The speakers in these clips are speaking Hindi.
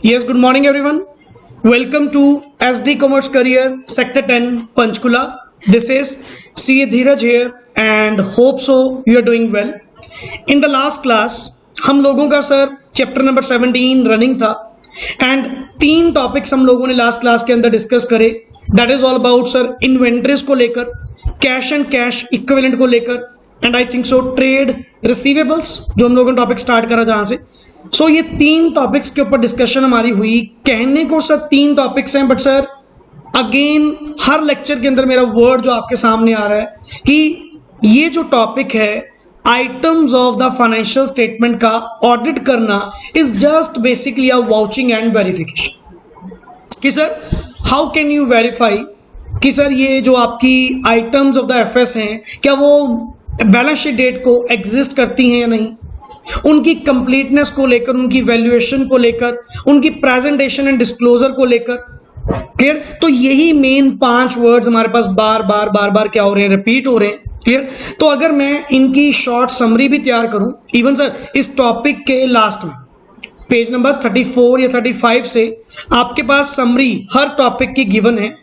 Yes, good morning everyone. Welcome to SD Commerce Career Sector 10 Panchkula. This is CA Dheeraj here and hope so you are doing well. In the last class हम लोगों का सर चैप्टर नंबर 17 रनिंग था एंड 3 टॉपिक्स हम लोगों ने लास्ट क्लास के अंदर डिस्कस करे. That is all about sir inventories को लेकर, कैश एंड कैश इक्विवेलेंट को लेकर and I think so trade receivables जो हम लोगों ने टॉपिक स्टार्ट करा जहां से. सो ये 3 टॉपिक्स के ऊपर डिस्कशन हमारी हुई. कहने को सर 3 टॉपिक्स हैं but sir again her lecture के अंदर मेरा वर्ड जो आपके सामने आ रहा है कि ये जो टॉपिक है items of the financial statement का ऑडिट करना is just basically a vouching and verification कि sir how can you verify कि सर ये जो आपकी आइटम्स ऑफ द एफएस हैं क्या वो बैलेंस शीट डेट को एग्जिस्ट करती हैं या नहीं, उनकी कंप्लीटनेस को लेकर, उनकी वैल्यूएशन को लेकर, उनकी प्रेजेंटेशन एंड डिस्क्लोजर को लेकर. क्लियर. तो यही मेन 5 वर्ड्स हमारे पास बार बार क्या हो रहे हैं, रिपीट हो रहे हैं. क्लियर. तो अगर मैं इनकी शॉर्ट समरी भी तैयार करूं इवन सर इस टॉपिक के लास्ट में पेज नंबर 34 या 35 से आपके पास समरी हर टॉपिक की गिवन है.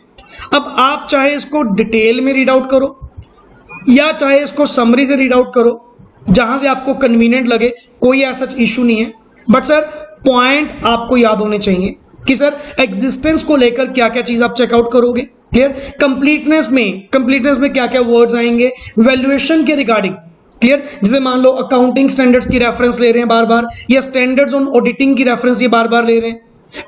अब आप चाहे इसको डिटेल में रीड आउट करो या चाहे इसको समरी से रीड आउट करो, जहां से आपको कन्वीनियंट लगे, कोई ऐसा इशू नहीं है. बट सर पॉइंट आपको याद होने चाहिए कि सर एग्जिस्टेंस को लेकर क्या क्या चीज आप चेकआउट करोगे. क्लियर. कंप्लीटनेस में क्या क्या वर्ड्स आएंगे, वैल्यूएशन के रिगार्डिंग. क्लियर. जैसे मान लो अकाउंटिंग स्टैंडर्ड्स की रेफरेंस ले रहे हैं बार बार, या स्टैंडर्ड्स ऑन ऑडिटिंग की रेफरेंस ये बार बार ले रहे हैं.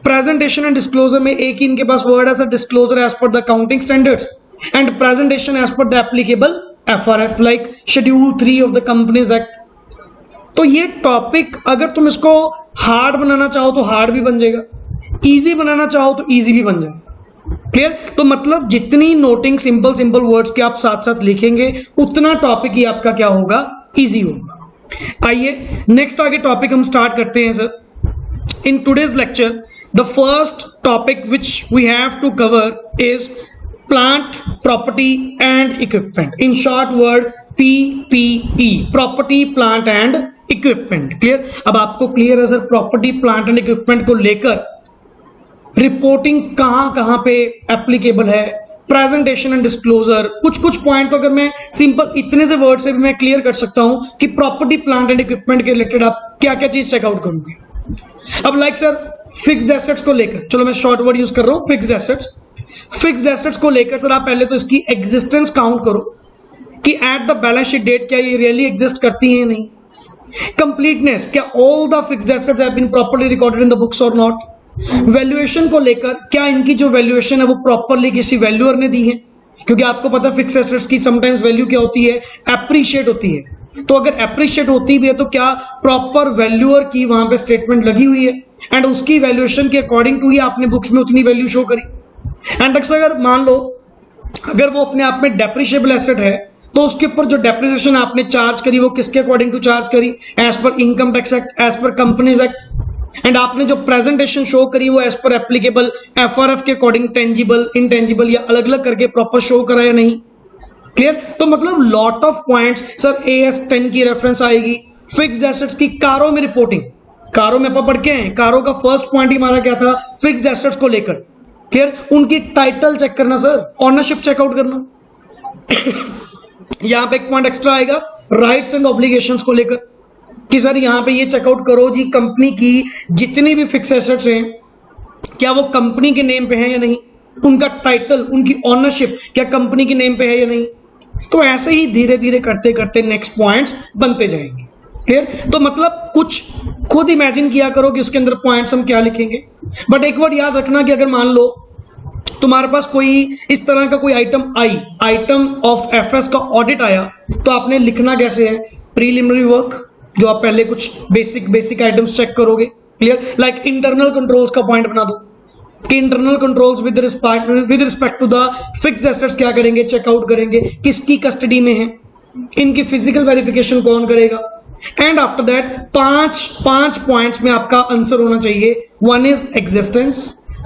प्रेजेंटेशन एंड डिस्क्लोजर में एक ही इनके पास वर्ड है sir, disclosure as per the accounting standards and presentation as per the applicable FRF like Schedule 3 of the Companies Act. तो ये टॉपिक अगर तुम इसको हार्ड बनाना चाहो तो हार्ड भी बन जाएगा, इजी बनाना चाहो तो इजी भी बन जाएगा. क्लियर. तो मतलब जितनी नोटिंग सिंपल वर्ड्स के आप साथ साथ लिखेंगे उतना टॉपिक ही आपका क्या होगा, इजी होगा. आइए नेक्स्ट आगे टॉपिक हम स्टार्ट करते हैं sir. In today's lecture the first topic which we have to cover is plant, property and equipment. In short word PPE, property, plant and equipment. Clear. अब आपको क्लियर है sir property, plant and equipment को लेकर रिपोर्टिंग कहां पे एप्लीकेबल है, प्रेजेंटेशन एंड डिस्क्लोजर. कुछ पॉइंट को अगर मैं सिंपल इतने से वर्ड से भी मैं क्लियर कर सकता हूं कि प्रॉपर्टी, प्लांट एंड इक्विपमेंट के रिलेटेड आप क्या क्या चीज चेकआउट करोगे. अब लाइक सर फिक्स्ड एसेट्स को लेकर, चलो मैं शॉर्ट वर्ड यूज कर रहा हूं, फिक्स्ड एसेट्स को लेकर सर आप पहले तो इसकी एग्जिस्टेंस काउंट करो कि at the balance sheet date क्या ये रियली एग्जिस्ट करती हैं या नहीं. कंप्लीटनेस, क्या all the fixed assets have been properly recorded in the books और नॉट. वैल्यूएशन को लेकर क्या इनकी जो वैल्यूएशन है वो प्रॉपर्ली किसी वैल्यूअर ने दी है, क्योंकि आपको पता है फिक्स्ड एसेट्स की समटाइम्स वैल्यू क्या होती है, एप्रिशिएट होती है. तो अगर एप्रिशिएट होती भी है तो क्या प्रॉपर वैल्यूअर की वहां पे स्टेटमेंट लगी हुई है एंड उसकी वैल्यूएशन के अकॉर्डिंग टू ही आपने बुक्स में उतनी वैल्यू शो करी. एंड अगर मान लो अगर वो अपने आप में डेप्रिशिएबल एसेट है तो उसके ऊपर जो डेप्रिसिएशन आपने चार्ज करी वो किसके अकॉर्डिंग टू चार्ज करी, as per income tax act, as per companies act. And आपने जो प्रेजेंटेशन शो करी वो एज पर एप्लीकेबल FRF के अकॉर्डिंग टेंजिबल, इनटेंजिबल या अलग अलग करके प्रॉपर शो करा या नहीं. क्लियर. तो मतलब lot of points sir AS 10 की रेफरेंस आएगी. फिक्स्ड एसेट्स की कारों में रिपोर्टिंग, कारों में अपन पढ़ के हैं, कारों का फर्स्ट पॉइंट ही हमारा क्या था, फिक्स्ड एसेट्स को लेकर. क्लियर. उनकी टाइटल चेक करना सर, ऑनरशिप चेकआउट करना. यहां पे एक पॉइंट एक्स्ट्रा आएगा राइट्स एंड ऑब्लिगेशंस को लेकर कि सर यहां पे ये चेकआउट करो जी कंपनी की जितनी भी फिक्स एसेट्स हैं क्या वो कंपनी के नेम पे है या नहीं, उनका टाइटल, उनकी ऑनरशिप क्या कंपनी के नेम पे है या नहीं. तो ऐसे ही धीरे धीरे करते करते नेक्स्ट पॉइंट्स बनते जाएंगे. क्लियर. तो मतलब कुछ खुद इमेजिन किया करो कि उसके अंदर पॉइंट्स हम क्या लिखेंगे. बट एक वर्ड याद रखना कि अगर मान लो तुम्हारे पास कोई इस तरह का कोई आइटम ऑफ एफएस का ऑडिट आया तो आपने लिखना कैसे है, प्रीलिमिनरी वर्क, जो आप पहले कुछ बेसिक आइटम्स चेक करोगे. क्लियर. लाइक इंटरनल कंट्रोल्स का पॉइंट बना दो कि internal controls with respect to the fixed assets क्या करेंगे, चेकआउट करेंगे, किसकी कस्टडी में है, इनकी फिजिकल वेरिफिकेशन कौन करेगा. एंड आफ्टर दैट पांच पॉइंट्स में आपका आंसर होना चाहिए. 1 is existence,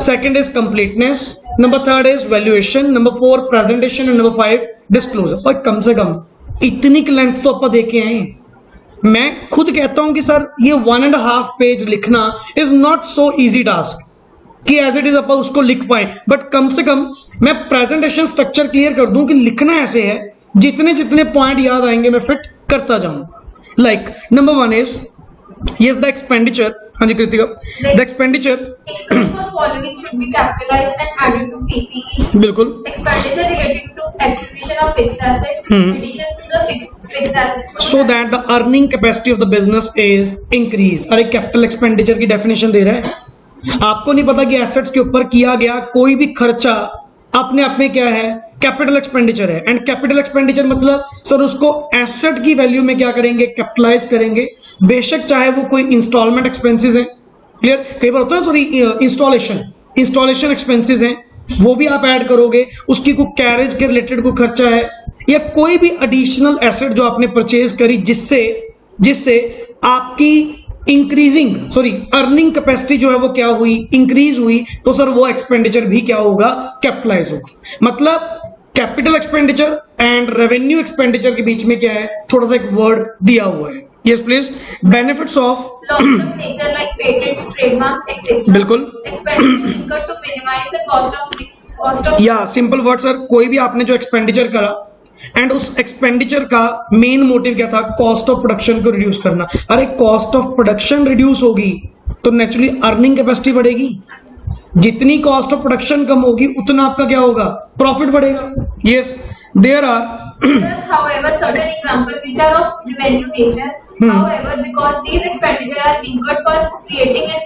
second is completeness, number 3 is valuation, number 4 presentation and number 5 disclosure. और कम से कम इतनी लेंथ तो आप देख के आए. मैं खुद कहता हूं कि सर ये 1.5 पेज लिखना is not so easy task कि एज इट इज अपन उसको लिख पाए, बट कम से कम मैं प्रेजेंटेशन स्ट्रक्चर क्लियर कर दूं कि लिखना ऐसे है जितने जितने पॉइंट याद आएंगे मैं फिट करता जाऊंगा। Like number 1 is yes the expenditure, हाँ जी Kritika, the expenditure Income for following should be capitalized and added to PPE. बिल्कुल Expenditure related to acquisition of fixed assets, addition to the fixed assets. so that the earning capacity of the business is increased। अरे कैपिटल एक्सपेंडिचर की डेफिनेशन दे रहा है, आपको नहीं पता कि एसेट्स के ऊपर किया गया कोई भी खर्चा अपने आप में क्या है, कैपिटल एक्सपेंडिचर है। एंड कैपिटल एक्सपेंडिचर मतलब सर उसको एसेट की वैल्यू में क्या करेंगे, कैपिटलाइज करेंगे, बेशक चाहे वो कोई इंस्टॉलमेंट एक्सपेंसेस है, क्लियर, कई बार होता है सॉरी इंस्टॉलेशन एक्सपेंसेस हैं वो भी आप ऐड करोगे, उसकी कोई कैरेज के रिलेटेड कोई खर्चा है या कोई भी एडिशनल एसेट जो आपने परचेज करी जिससे आपकी अर्निंग कैपेसिटी जो है वो क्या हुई, इंक्रीज हुई, तो सर वो एक्सपेंडिचर भी क्या होगा, कैपिटलाइज होगा। मतलब capital expenditure and revenue expenditure के बीच में क्या है, थोड़ा सा एक वर्ड दिया हुआ है। Yes please. Benefits of Long term nature like patents, trademarks, etc. बिल्कुल Expenditure incurred to minimize the cost of या सिंपल वर्ड सर, कोई भी आपने जो एक्सपेंडिचर करा एंड उस एक्सपेंडिचर का मेन मोटिव क्या था, कॉस्ट ऑफ प्रोडक्शन को रिड्यूस करना। अरे कॉस्ट ऑफ प्रोडक्शन रिड्यूस होगी तो नेचुरली अर्निंग कैपेसिटी बढ़ेगी, जितनी कॉस्ट ऑफ प्रोडक्शन कम होगी उतना आपका क्या होगा, प्रॉफिट बढ़ेगा। Yes there are however certain examples which are of revenue nature. However, because these expenditure are incurred for creating an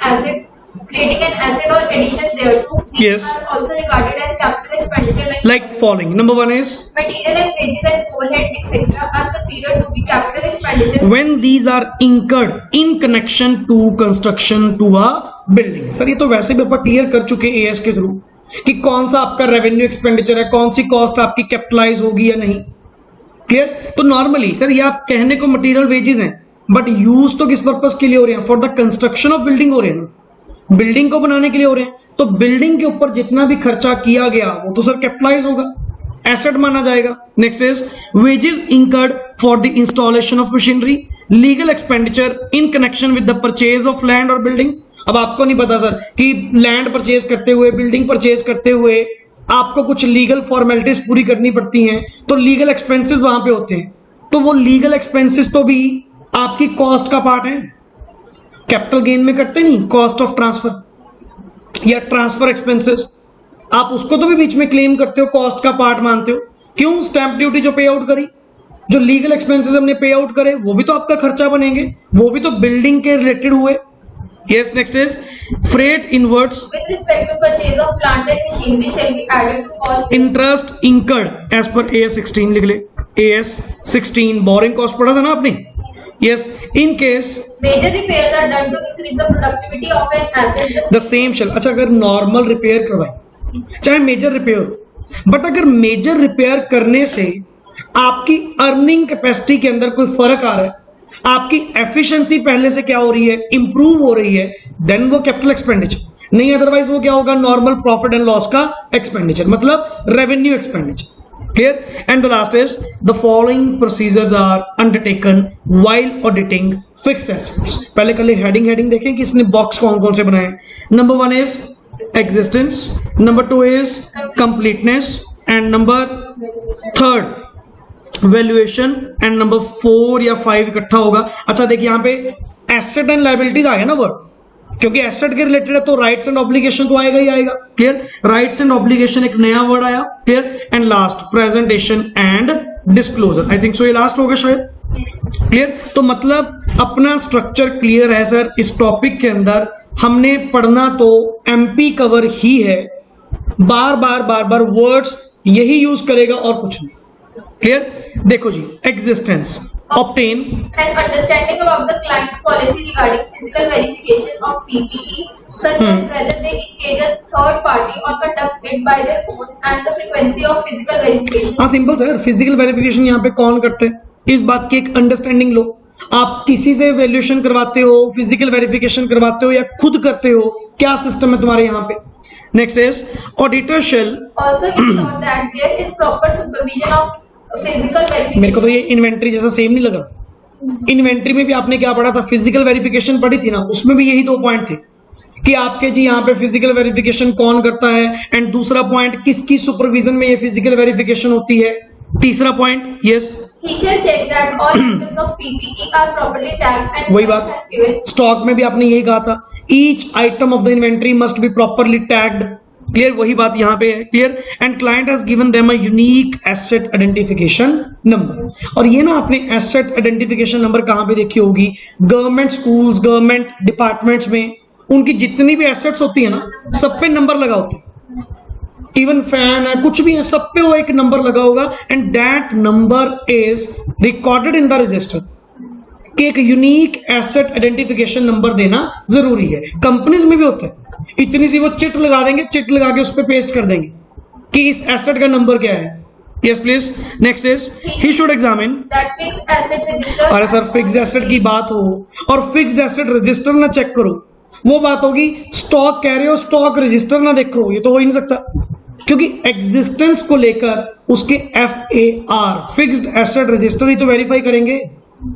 asset or addition thereto, these Yes. are also regarded as capital expenditure like following. Number 1 is material and wages and overhead etc. are considered to be capital expenditure. when these are incurred in connection to construction to a building। Sir ये तो वैसे भी अपन क्लियर कर चुके हैं एएस के थ्रू कि कौन सा आपका रेवेन्यू एक्सपेंडिचर है, कौन सी कॉस्ट आपकी कैपिटलाइज होगी या नहीं, क्लियर। तो नॉर्मली सर ये आप कहने को मटेरियल वेजेस हैं, बट यूज तो किस पर्पस के लिए हो रहे हैं, for the construction of building हो रहे हैं, बिल्डिंग को बनाने के लिए हो रहे हैं। तो बिल्डिंग के ऊपर जितना भी खर्चा किया गया वो तो सर कैपिटलाइज होगा, एसेट माना जाएगा। Next is wages incurred for the installation of machinery, legal expenditure in connection with the purchase of land और बिल्डिंग। अब आपको नहीं पता सर कि लैंड परचेज करते हुए, बिल्डिंग परचेज करते हुए आपको कुछ लीगल फॉर्मेलिटीज पूरी करनी पड़ती हैं, तो लीगल एक्सपेंसेस वहां पे होते हैं, तो वो लीगल एक्सपेंसेस तो भी आपकी कॉस्ट का पार्ट है। कैपिटल गेन में करते नहीं, कॉस्ट ऑफ ट्रांसफर या ट्रांसफर एक्सपेंसेस, आप उसको तो भी बीच में क्लेम करते हो, कॉस्ट का पार्ट मानते हो। क्यों, स्टैंप ड्यूटी जो पे आउट करी, जो लीगल एक्सपेंसेस हमने पे आउट करे वो भी तो आपका खर्चा बनेंगे, वो भी तो बिल्डिंग के रिलेटेड हुए। Yes, next is freight inwards. With respect to purchase of plant and machinery shall be added to cost. Interest incurred as per AS 16 लिख ले, AS 16 borrowing cost पढ़ा था ना आपने। Yes, in case Major repairs are done to increase the productivity of an asset. the same shall। अच्छा अगर नॉर्मल रिपेयर करवाए चाहे मेजर रिपेयर हो, बट अगर मेजर रिपेयर करने से आपकी अर्निंग कैपेसिटी के अंदर कोई फर्क आ रहा है, आपकी एफिशिएंसी पहले से क्या हो रही है, इंप्रूव हो रही है, देन वो कैपिटल एक्सपेंडिचर नहीं, अदरवाइज वो क्या होगा, नॉर्मल प्रॉफिट एंड लॉस का एक्सपेंडिचर, मतलब revenue expenditure. Clear. And the last is the following procedures are undertaken while auditing fixed assets. पहले कल हेडिंग देखें कि इसने बॉक्स कौन कौन से बनाए। Number 1 is existence, number 2 is completeness, and number 3 valuation, and number 4 या 5 इकट्ठा होगा। अच्छा देखिए यहाँ पे एसेट एंड लायबिलिटीज आ गया ना वर्ड, क्योंकि एसेट के रिलेटेड है तो राइट्स एंड ऑब्लिगेशन तो आएगा ही आएगा। क्लियर, राइट्स एंड ऑब्लिगेशन एक नया वर्ड आया। Clear, and last presentation and disclosure, I think सो ये लास्ट होगा शायद। क्लियर, तो मतलब अपना स्ट्रक्चर क्लियर है सर। इस टॉपिक के अंदर हमने पढ़ना तो एमपी कवर ही है, बार बार वर्ड्स यही यूज करेगा और कुछ नहीं। क्लियर, देखो जी, existence, obtain an understanding about the client's policy regarding physical verification of PPE, such as whether they engage a third party or conduct it by their own, and the frequency of physical verification. हाँ सिंपल सर, फिजिकल वेरिफिकेशन यहाँ पे कौन करते हैं, इस बात की एक अंडरस्टैंडिंग लो। आप किसी से वैल्यूएशन करवाते हो, फिजिकल वेरिफिकेशन करवाते हो या खुद करते हो, क्या सिस्टम है तुम्हारे यहाँ पे। Next is auditor shall Also ensure that there is proper supervision of physical verification. मेरे को तो ये इन्वेंट्री जैसा सेम नहीं लगा, इन्वेंट्री में भी आपने क्या पढ़ा था, फिजिकल वेरिफिकेशन पढ़ी थी ना, उसमें भी यही 2 पॉइंट थे कि आपके जी यहाँ पे फिजिकल वेरिफिकेशन कौन करता है, एंड दूसरा पॉइंट किसकी सुपरविजन में ये फिजिकल वेरिफिकेशन होती है, तीसरा point yes He shall check that all items of PPE are properly tagged and वही has बात given. स्टॉक में भी आपने यही कहा था, each item of the inventory must be properly tagged, clear, वही बात यहाँ पे है, clear, and client has given them a unique asset identification number. और ये ना आपने एसेट आइडेंटिफिकेशन नंबर कहाँ पे देखी होगी, गवर्नमेंट स्कूल्स, गवर्नमेंट डिपार्टमेंट्स में उनकी जितनी भी एसेट्स होती है ना, सब पे नंबर लगा होता है, इवन फैन है, कुछ भी है, सब पे वो एक नंबर लगा होगा, and that number is recorded in the register, कि एक यूनिक एसेट आइडेंटिफिकेशन नंबर देना जरूरी है। कंपनीज में भी होता है, इतनी सी वो चिट लगा देंगे, चिट लगा के उस पर पेस्ट कर देंगे कि इस एसेट का नंबर क्या है। Yes please, next is he should examine That fixed asset register. अरे सर फिक्स्ड एसेट की बात हो और फिक्स्ड एसेट रजिस्टर ना चेक करो, वो बात होगी, स्टॉक कह रहे हो स्टॉक रजिस्टर ना देखो, ये तो हो ही नहीं सकता, क्योंकि एग्जिस्टेंस को लेकर उसके FAR फिक्स्ड एसेट रजिस्टर ही तो वेरीफाई करेंगे।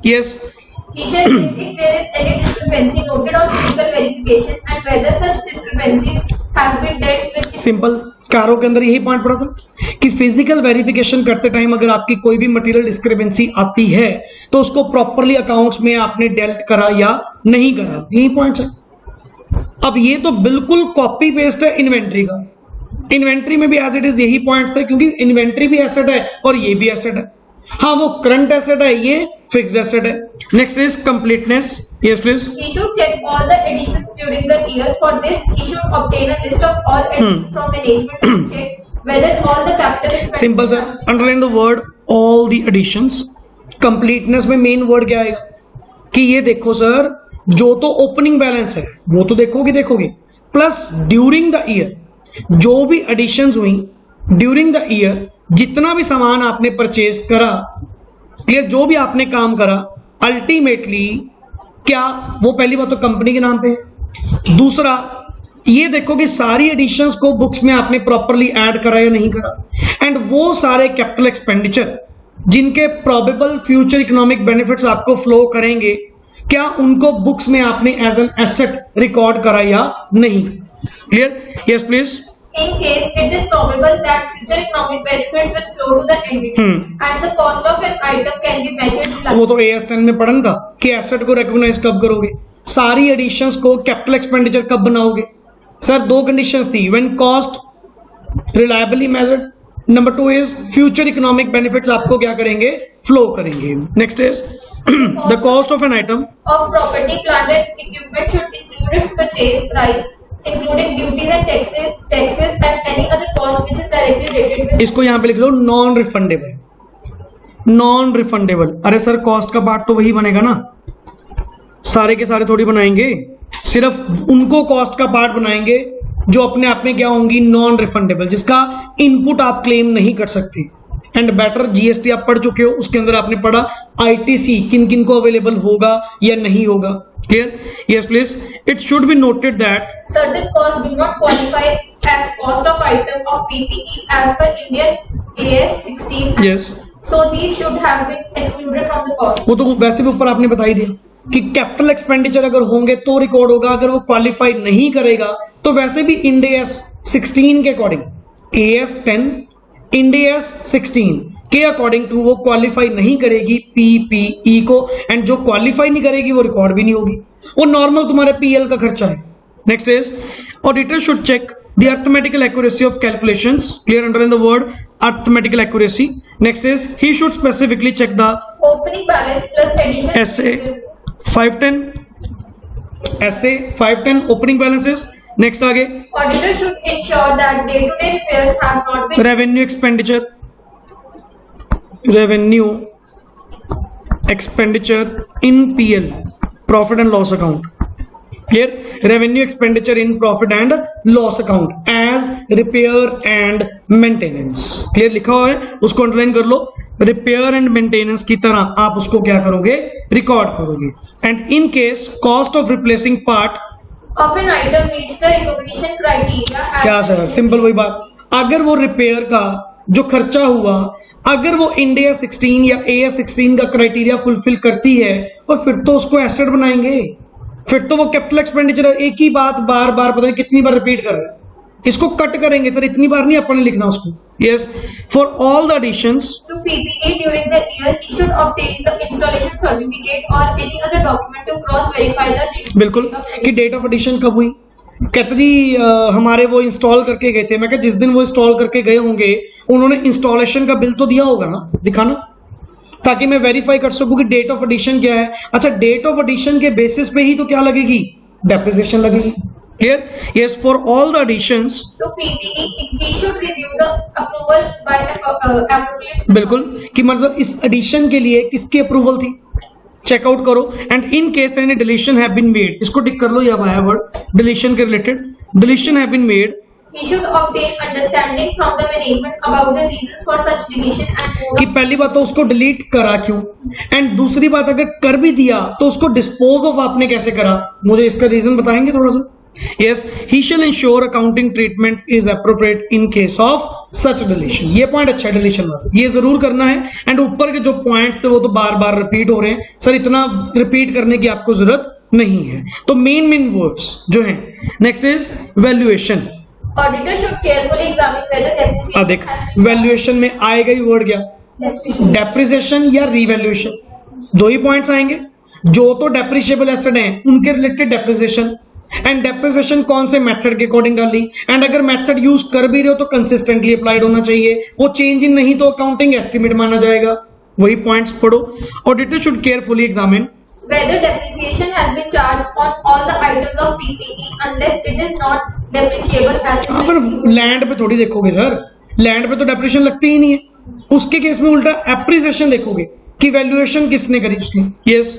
Yes He shall check if there is any discrepancy noted on physical verification and whether such discrepancies have been dealt with. Simple, कारों के अंदर यही पॉइंट पड़ा था कि फिजिकल वेरिफिकेशन करते टाइम अगर आपकी कोई भी मटेरियल डिस्क्रिपेंसी आती है तो उसको प्रॉपरली अकाउंट्स में आपने डेल्ट करा या नहीं करा, यही पॉइंट है। अब ये तो बिल्कुल कॉपी पेस्ट है इन्वेंट्री का, इन्वेंट्री में भी एज इट इज यही पॉइंट्स थे, क्योंकि इन्वेंट्री भी एसेट है और ये भी एसेट है, हाँ वो करंट एसेट है, ये फिक्स्ड एसेट है। Next is completeness, yes please. He should check all the additions during the year. For this, he should obtain a list of all additions from management to check whether all the capital expenses. Simple sir, underline the word all the additions. Completeness में मेन वर्ड क्या आएगा कि ये देखो सर, जो तो ओपनिंग बैलेंस है वो तो देखोगे, प्लस ड्यूरिंग द ईयर जो भी एडिशंस हुई ड्यूरिंग द ईयर, जितना भी सामान आपने परचेज करा, क्लियर, जो भी आपने काम करा, अल्टीमेटली क्या वो पहली बात तो कंपनी के नाम पे है, दूसरा ये देखो कि सारी एडिशंस को बुक्स में आपने प्रॉपरली ऐड करा या नहीं करा, एंड वो सारे कैपिटल एक्सपेंडिचर जिनके प्रोबेबल फ्यूचर इकोनॉमिक बेनिफिट्स आपको फ्लो करेंगे, क्या उनको बुक्स में आपने एज एन एसेट रिकॉर्ड करा या नहीं। Clear, yes please. In case it is probable that future economic benefits will flow to the entity and the cost of an item can be measured. वो तो AS10 में पढ़न था कि एसेट को रिकॉग्नाइज कब करोगे, सारी एडिशंस को कैपिटल एक्सपेंडिचर कब बनाओगे। सर 2 कंडीशंस थी, when cost reliably measured, number 2 is future economic benefits आपको क्या करेंगे, फ्लो करेंगे। Next is the cost of an item Of property, plant and equipment should include its purchase price, including duties and taxes and any other cost which is directly related with. इसको यहाँ पे लिख लो नॉन रिफंडेबल, नॉन रिफंडेबल। अरे सर कॉस्ट का पार्ट तो वही बनेगा ना, सारे के सारे थोड़ी बनाएंगे, सिर्फ उनको कॉस्ट का पार्ट बनाएंगे जो अपने आप में क्या होंगी, नॉन रिफंडेबल, जिसका इनपुट आप क्लेम नहीं कर सकते। एंड बेटर GST आप पढ़ चुके हो, उसके अंदर आपने पढ़ा ITC किन किन को अवेलेबल होगा या नहीं होगा। Clear, yes please. It should be noted that Certain costs do not qualify as cost of item of PPE as per Indian AS 16. Yes, So these should have been excluded from the cost. वो तो वैसे भी ऊपर आपने बता ही दिया कि कैपिटल एक्सपेंडिचर अगर होंगे तो रिकॉर्ड होगा, अगर वो क्वालिफाई नहीं करेगा तो वैसे भी इंड AS 16 के अकॉर्डिंग, AS 10 इंड AS 16 के अकॉर्डिंग टू वो क्वालिफाई नहीं करेगी PPE को, एंड जो क्वालिफाई नहीं करेगी वो रिकॉर्ड भी नहीं होगी, वो नॉर्मल तुम्हारे PL का खर्चा है। Next is auditor should check the arithmetical accuracy of calculations, clear, underline the word arithmetical accuracy. Next is he should specifically check the Opening balance plus addition. SA 510, SA 510 opening balances. Next आगे Auditor should ensure that day-to-day repairs have not been. revenue expenditure in PL, profit and loss account. Clear, revenue expenditure in profit and loss account as repair and maintenance. Clear लिखा हुआ है, उसको अंडरलाइन कर लो, रिपेयर एंड मेंटेनेंस की तरह आप उसको क्या करोगे, रिकॉर्ड करोगे। And in case cost of replacing part Of an item meets the recognition criteria. as क्या सर, सिंपल वही बात, अगर वो रिपेयर का जो खर्चा हुआ अगर वो इंडिया 16 या AS 16 का क्राइटेरिया फुलफिल करती है और फिर तो उसको एसेट बनाएंगे, फिर तो वो कैपिटल एक्सपेंडिचर एक ही बात बार बार पता नहीं कितनी बार रिपीट कर रहे हैं, इसको कट करेंगे सर, इतनी बार नहीं अपन ने लिखना उसको। Yes, for all the additions To PPA during the year, he should obtain the installation certificate or any other document to cross verify the date. बिल्कुल कि डेट ऑफ एडिशन कब हुई। कहते जी हमारे वो इंस्टॉल करके गए थे। मैं कहा जिस दिन वो इंस्टॉल करके गए होंगे उन्होंने इंस्टॉलेशन का बिल तो दिया होगा ना, दिखाना, ताकि मैं वेरीफाई कर सकूं कि डेट ऑफ एडिशन क्या है। अच्छा, डेट ऑफ एडिशन के बेसिस पे ही तो क्या लगेगी, डेप्रिसिएशन लगेगी। Clear? Yes, for all the additions To PPE, he should review the approval by appropriate. बिल्कुल कि मतलब इस एडिशन के लिए किसकी अप्रूवल थी, चेकआउट करो। And in case any deletion have been made, इसको टिक कर लो, या आया वर्ड डिलीशन के related, deletion have been made, He should obtain understanding from the management about the reasons for such deletion and mode कि पहली बात तो उसको डिलीट करा क्यों, एंड दूसरी बात अगर कर भी दिया तो उसको डिस्पोज ऑफ आपने कैसे करा, मुझे इसका रीजन बताएंगे थोड़ा सा। Yes, he shall ensure accounting treatment is appropriate in case of such deletion. ये पॉइंट अच्छा है, डिलीशन वाला ये जरूर करना है। एंड ऊपर के जो पॉइंट्स थे वो तो बार बार रिपीट हो रहे हैं सर, इतना रिपीट करने की आपको जरूरत नहीं है। तो मेन वर्ड्स जो हैं, next is valuation. auditor should carefully examine whether depreciation देख has been वैल्यूएशन में आएगा ही वर्ड क्या, depreciation. डेप्रिसिएशन या रीवैल्यूएशन, दो ही पॉइंट्स आएंगे। जो तो डेप्रिशिएबल एसेट हैं उनके रिलेटेड डेप्रिसिएशन, एंड डेप्रिसिएशन कौन से मेथड के अकॉर्डिंग डाली, एंड अगर मेथड यूज कर भी रहे हो तो कंसिस्टेंटली अप्लाइड होना चाहिए, वो चेंज इन नहीं तो अकाउंटिंग एस्टिमेट माना जाएगा। वही पॉइंट्स पढ़ो। Auditor should carefully examine Whether depreciation has been charged on all the items of PPE unless it is not depreciable as हाँ, पर लैंड पे थोड़ी देखोगे सर, लैंड पे तो डेप्रिसिएशन लगती ही नहीं है, उसके केस में उल्टा एप्रिसिएशन देखोगे कि वैल्यूएशन किसने करी उसने। Yes,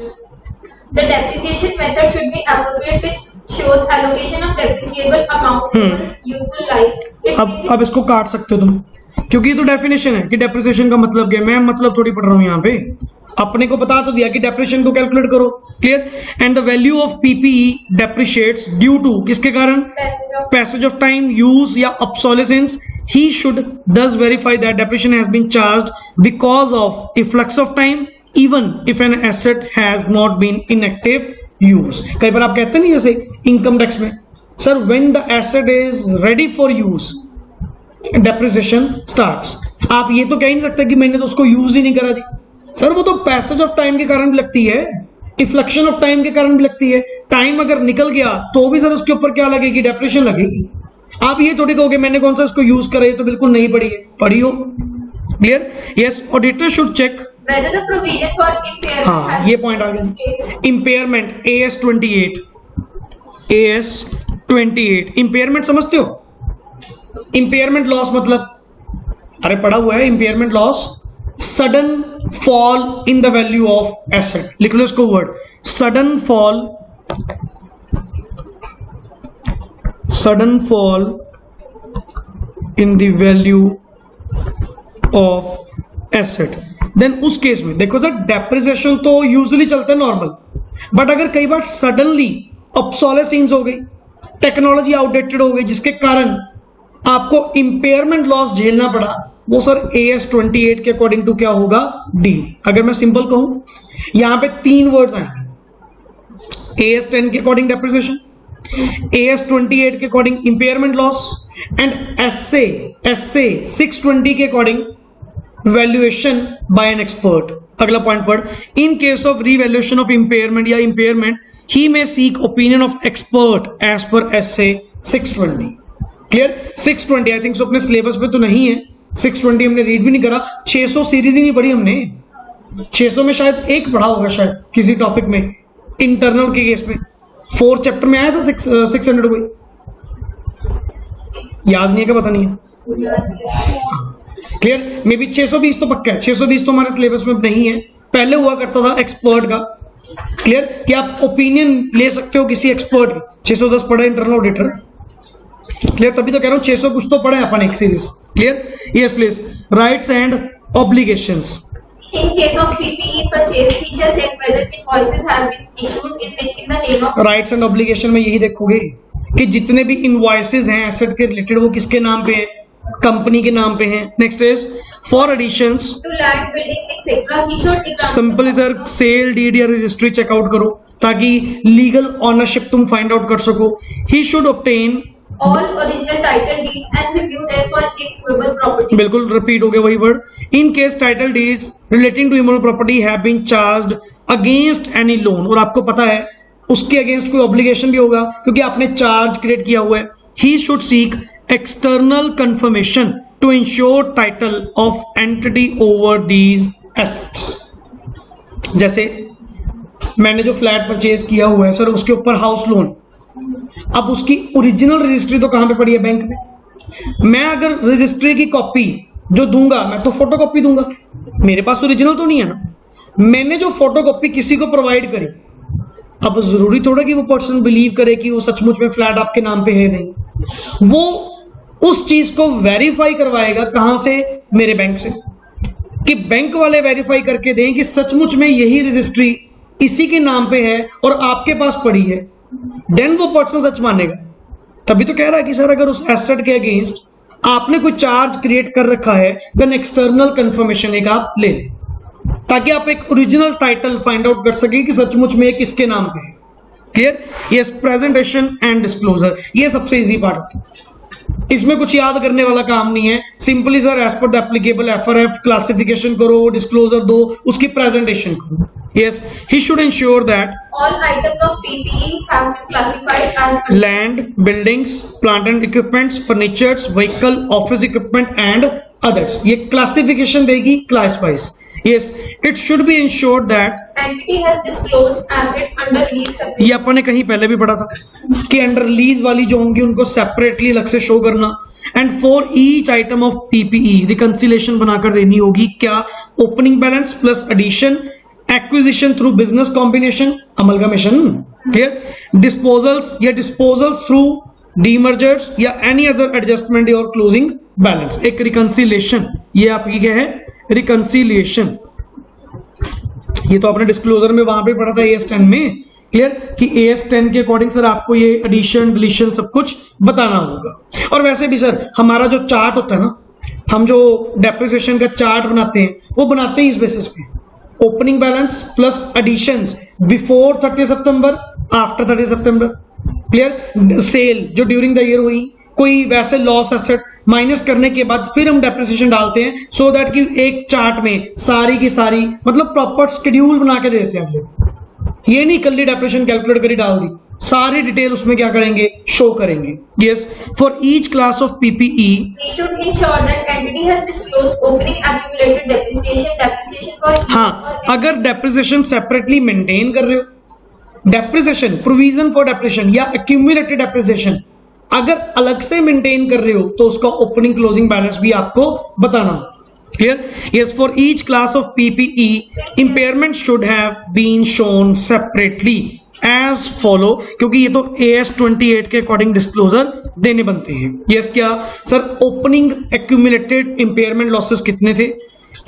The depreciation method should be appropriate, which shows allocation of depreciable amount over its useful life. It may be अब इसको काट सकते हो तुम, क्योंकि ये तो डेफिनेशन है कि डेप्रिसिएशन का मतलब क्या है। मैं मतलब थोड़ी पढ़ रहा हूँ यहाँ पे, अपने को बता तो दिया कि डेप्रिसिएशन को कैलकुलेट करो। Clear? And the value of PPE depreciates due to किसके कारण, passage of passage of time, use या obsolescence. He should thus verify that depreciation has been charged because of efflux of time, even if an asset has not been in active use. कई बार आप कहते नहीं जैसे इनकम टैक्स में, sir when the asset is ready for use depreciation starts. आप ये तो कह ही नहीं सकते कि मैंने तो उसको यूज ही नहीं करा जी, सर वो तो पैसेज ऑफ टाइम के कारण भी लगती है, इफ्लेक्शन ऑफ टाइम के कारण भी लगती है। टाइम अगर निकल गया तो भी सर उसके ऊपर क्या लगेगी, डेप्रिसिएशन लगेगी। आप ये थोड़ी कहोगे मैंने कौन सा इसको यूज करा, ये तो बिल्कुल नहीं पढ़ी है, पढ़ी हो। Clear? Yes, auditor should check. whether the provision for impairment हाँ, has ये been पॉइंट आ in गया। place. Impairment AS 28, AS 28 impairment समझते हो? इंपेयरमेंट लॉस मतलब अरे पढ़ा हुआ है, impairment loss sudden fall in the value of asset. लिख लो इसको word, sudden fall, sudden fall in the value of asset. Then उस केस में देखो सर, डेप्रिसिएशन तो यूजुअली चलता है नॉर्मल, बट अगर कई बार सडनली ऑब्सोलेसेंस हो गई, टेक्नोलॉजी आउटडेटेड हो गई, जिसके कारण आपको इंपेयरमेंट लॉस झेलना पड़ा, वो सर AS 28 के अकॉर्डिंग टू क्या होगा, डी। अगर मैं सिंपल कहूं, यहां पे तीन वर्ड्स आएंगे, AS 10 के अकॉर्डिंग डेप्रिसिएशन, AS 28 के according impairment loss, and SA 620 के according valuation by an expert. अगला पॉइंट पढ़, in case of revaluation of impairment या impairment he may seek opinion of expert as per SA 620। Clear? 620 I think so अपने सिलेबस पे तो नहीं है, 620 हमने रीड भी नहीं करा, 600 सीरीज ही नहीं पढ़ी हमने, 600 में शायद एक पढ़ा होगा शायद किसी टॉपिक में, इंटरनल के केस में 4th चैप्टर में आया था 600 कोई, याद नहीं है क्या, पता नहीं है। क्लियर? मे बी 620 तो पक्का है, 620 तो हमारे सिलेबस में नहीं है, पहले हुआ करता था एक्सपर्ट का। क्लियर? कि आप ओपिनियन ले सकते हो किसी एक्सपर्ट की। 610 पढ़ा इंटरनल ऑडिटर। क्लियर? तभी तो कह रहा हूं 600 कुछ तो पढ़े अपन एक series. Clear? Yes please. Rights and obligations. In case of PPE purchase, he shall check whether invoices have been issued in the name of rights and obligation में यही देखोगे कि जितने भी इनवॉइसेस हैं एसेट के रिलेटेड वो किसके नाम पे है, कंपनी के नाम पे हैं। Next is for additions, to land, building, etc. He should examine simple sir sale deed या रजिस्ट्री चेकआउट करो ताकि लीगल ऑनरशिप तुम फाइंड आउट कर सको। He should obtain all original title deeds and review them for immovable property. बिल्कुल रिपीट हो गया वही word. In case title deeds relating to immovable property have been charged against any loan, और आपको पता है उसके अगेंस्ट कोई ऑब्लिगेशन भी होगा क्योंकि आपने चार्ज क्रिएट किया हुआ है। He should seek external confirmation to ensure title of entity over these assets. जैसे मैंने जो फ्लैट परचेज किया हुआ है सर, उसके ऊपर हाउस लोन, अब उसकी ओरिजिनल रजिस्ट्री तो कहां पे पड़ी है? बैंक में। मैं अगर रजिस्ट्री की कॉपी जो दूंगा, मैं तो फोटो कॉपी दूंगा, मेरे पास ओरिजिनल तो नहीं है ना। मैंने जो फोटो कॉपी किसी को प्रोवाइड करी, अब जरूरी थोड़ा कि वो पर्सन बिलीव करे कि वो सचमुच में फ्लैट आपके नाम पे है नहीं। वो उस चीज को वेरीफाई करवाएगा कहां से? मेरे बैंक से, कि बैंक वाले वेरीफाई करके दें कि सचमुच में यही रजिस्ट्री इसी के नाम पे है और आपके पास पड़ी है, देन वो पर्सन सच मानेगा। तभी तो कह रहा है कि सर अगर उस एसेट के अगेंस्ट आपने कोई चार्ज क्रिएट कर रखा है, देन एक्सटर्नल कंफर्मेशन एक आप ले लें ताकि आप एक ओरिजिनल टाइटल फाइंड आउट कर सके कि सचमुच में किसके नाम पे है। Clear? Yes, presentation and disclosure, ये सबसे इजी पार्ट होता है, इसमें कुछ याद करने वाला काम नहीं है। Simply sir as per the applicable FRF classification करो, डिस्क्लोजर दो, उसकी प्रेजेंटेशन करो। Yes, he should ensure that all items of PPE have been classified as land, buildings, plant and equipments, furnitures, vehicle, office equipment and others. ये क्लासिफिकेशन देगी class wise. Yes, it should be ensured that entity has disclosed asset under lease separately. ये अपन ने कहीं पहले भी पढ़ा था कि अंडर लीज वाली जो होंगी उनको सेपरेटली अलग से शो करना। And for each item of PPE reconciliation बनाकर देनी होगी। क्या? Opening balance plus addition, acquisition through business combination, amalgamation. Clear? Disposals या डिस्पोजल्स थ्रू डीमर्जर्स या एनी अदर एडजस्टमेंट और क्लोजिंग बैलेंस। एक रिकंसिलेशन, ये आपकी क्या है? रिकंसिलिएशन। ये तो आपने डिस्क्लोजर में वहां पे पढ़ा था AS10 में। क्लियर? कि AS10 के अकॉर्डिंग सर आपको ये एडिशन डिलीशन सब कुछ बताना होगा। और वैसे भी सर हमारा जो चार्ट होता है ना, हम जो डेप्रिसिएशन का चार्ट बनाते हैं वो बनाते हैं इस बेसिस पे, opening balance plus additions before 30 September, after 30 September. Clear? Sale जो ड्यूरिंग द ईयर हुई, कोई वैसे लॉस एसेट माइनस करने के बाद फिर हम डेप्रिसिएशन डालते हैं, सो दैट कि एक चार्ट में सारी की सारी मतलब प्रॉपर शेड्यूल बना के दे देते हैं हम लोग। ये नहीं कल डेप्रिसिएशन कैलकुलेट करी डाल दी, सारी डिटेल उसमें क्या करेंगे? शो करेंगे। Yes, for each class of PPE He should ensure that entity has disclosed opening accumulated depreciation for हाँ, अगर डेप्रिसिएशन सेपरेटली मेंटेन कर रहे हो, डेप्रिसिएशन प्रोविजन फॉर डेप्रिसिएशन या एक्यूमुलेटेड डेप्रिसिएशन अगर अलग से मेंटेन कर रहे हो तो उसका ओपनिंग क्लोजिंग बैलेंस भी आपको बताना। Clear? Yes, for each class of PPE impairment should have been shown separately as follow, क्योंकि ये तो AS28 के अकॉर्डिंग डिस्क्लोजर देने बनते हैं। यस, क्या sir? Opening accumulated impairment losses कितने थे,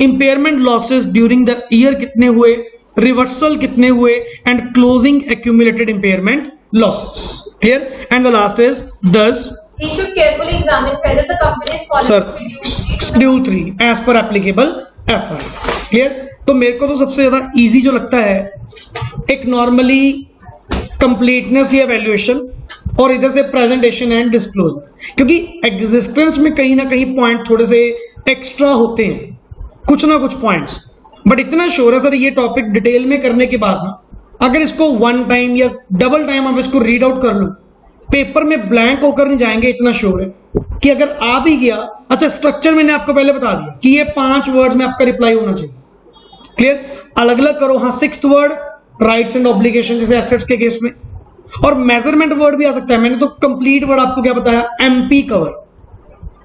impairment losses during the year कितने हुए, रिवर्सल कितने हुए, and closing accumulated impairment losses. Clear? And the last is thus He should carefully examine whether the company is sir following schedule 3 as per applicable FI. Clear? तो मेरे को तो सबसे ज्यादा इजी जो लगता है एक नॉर्मली कंप्लीटनेस या वैल्यूएशन और इधर से प्रेजेंटेशन एंड डिस्क्लोजर, क्योंकि एग्जिस्टेंस में कहीं ना कहीं पॉइंट थोड़े से एक्स्ट्रा होते हैं, कुछ ना कुछ पॉइंट्स। बट इतना श्योर है सर ये टॉपिक डिटेल में करने के बाद ना, अगर इसको वन टाइम या डबल टाइम आप इसको रीड आउट कर लो, पेपर में ब्लैंक होकर नहीं जाएंगे। इतना श्योर है कि अगर आ भी गया, अच्छा स्ट्रक्चर मैंने आपको पहले बता दिया कि ये 5 वर्ड्स में आपका रिप्लाई होना चाहिए। क्लियर? अलग अलग करो। हाँ, 6th word rights and obligation जैसे एसेट्स के केस में, और मेजरमेंट वर्ड भी आ सकता है। मैंने तो कंप्लीट वर्ड आपको क्या बताया? MP cover,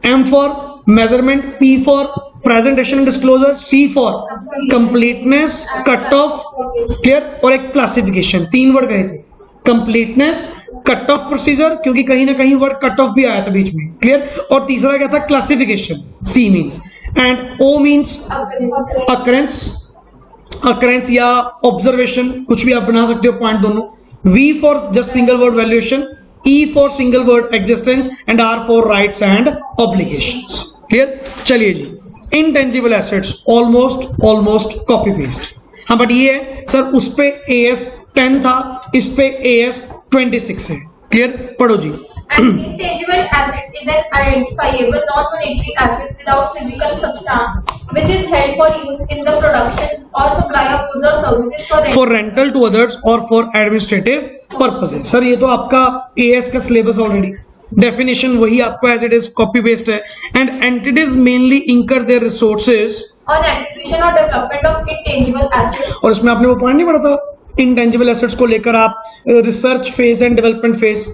M for measurement, P for presentation and disclosure, C for completeness, cut off. Clear? और एक क्लासिफिकेशन। 3 वर्ड गए थे, कंप्लीटनेस, कट ऑफ प्रोसीजर, क्योंकि कहीं ना कहीं वर्ड कट ऑफ भी आया था बीच में। क्लियर? और तीसरा क्या था? Classification, C means, and O means occurrence, occurrence या ऑब्जर्वेशन, कुछ भी आप बना सकते हो पॉइंट दोनों। V for just single word valuation, E for single word existence and R for rights and obligations. Clear? चलिए जी, intangible assets almost copy paste. हाँ बट ये है सर उस पे AS 10 था, इस पे AS 26 है। क्लियर? पढ़ो जी। An intangible asset is an identifiable non-monetary asset without physical substance which is held for use in the production or supply of goods or services for rental to others or for administrative purposes। Sir ये तो आपका AS का सिलेबस ऑलरेडी, डेफिनेशन वही आपको as it is copy paste है। And entities mainly incur their resources on acquisition or development of intangible assets। और इसमें आपने वो पॉइंट नहीं पढ़ा था इंटेंजिबल एसेट्स को लेकर आप research phase and development phase.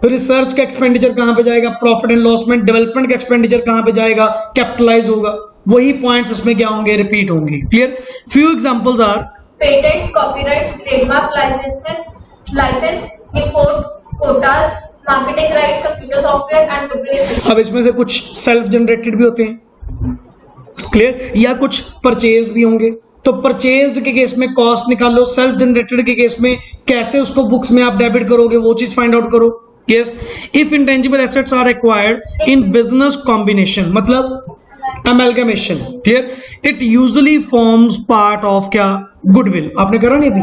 Research का एक्सपेंडिचर कहां पे जाएगा? प्रॉफिट एंड लॉस में। डेवलपमेंट का एक्सपेंडिचर कहां पे जाएगा? कैपिटलाइज होगा। वही पॉइंट्स इसमें क्या होंगे? रिपीट होंगे। Clear? Few examples are patents, copyrights, trademark license, import quotas, marketing rights, computer software and goodwill। अब इसमें से कुछ सेल्फ जनरेटेड भी होते हैं, क्लियर, या कुछ परचेज भी होंगे। तो परचेज्ड के केस में कॉस्ट निकालो, सेल्फ जनरेटेड के केस में कैसे उसको बुक्स में आप डेबिट करोगे वो चीज फाइंड आउट करो। Yes, if intangible assets are acquired in business combination मतलब amalgamation, clear, it usually forms part of क्या? गुडविल। आपने करा नहीं अभी?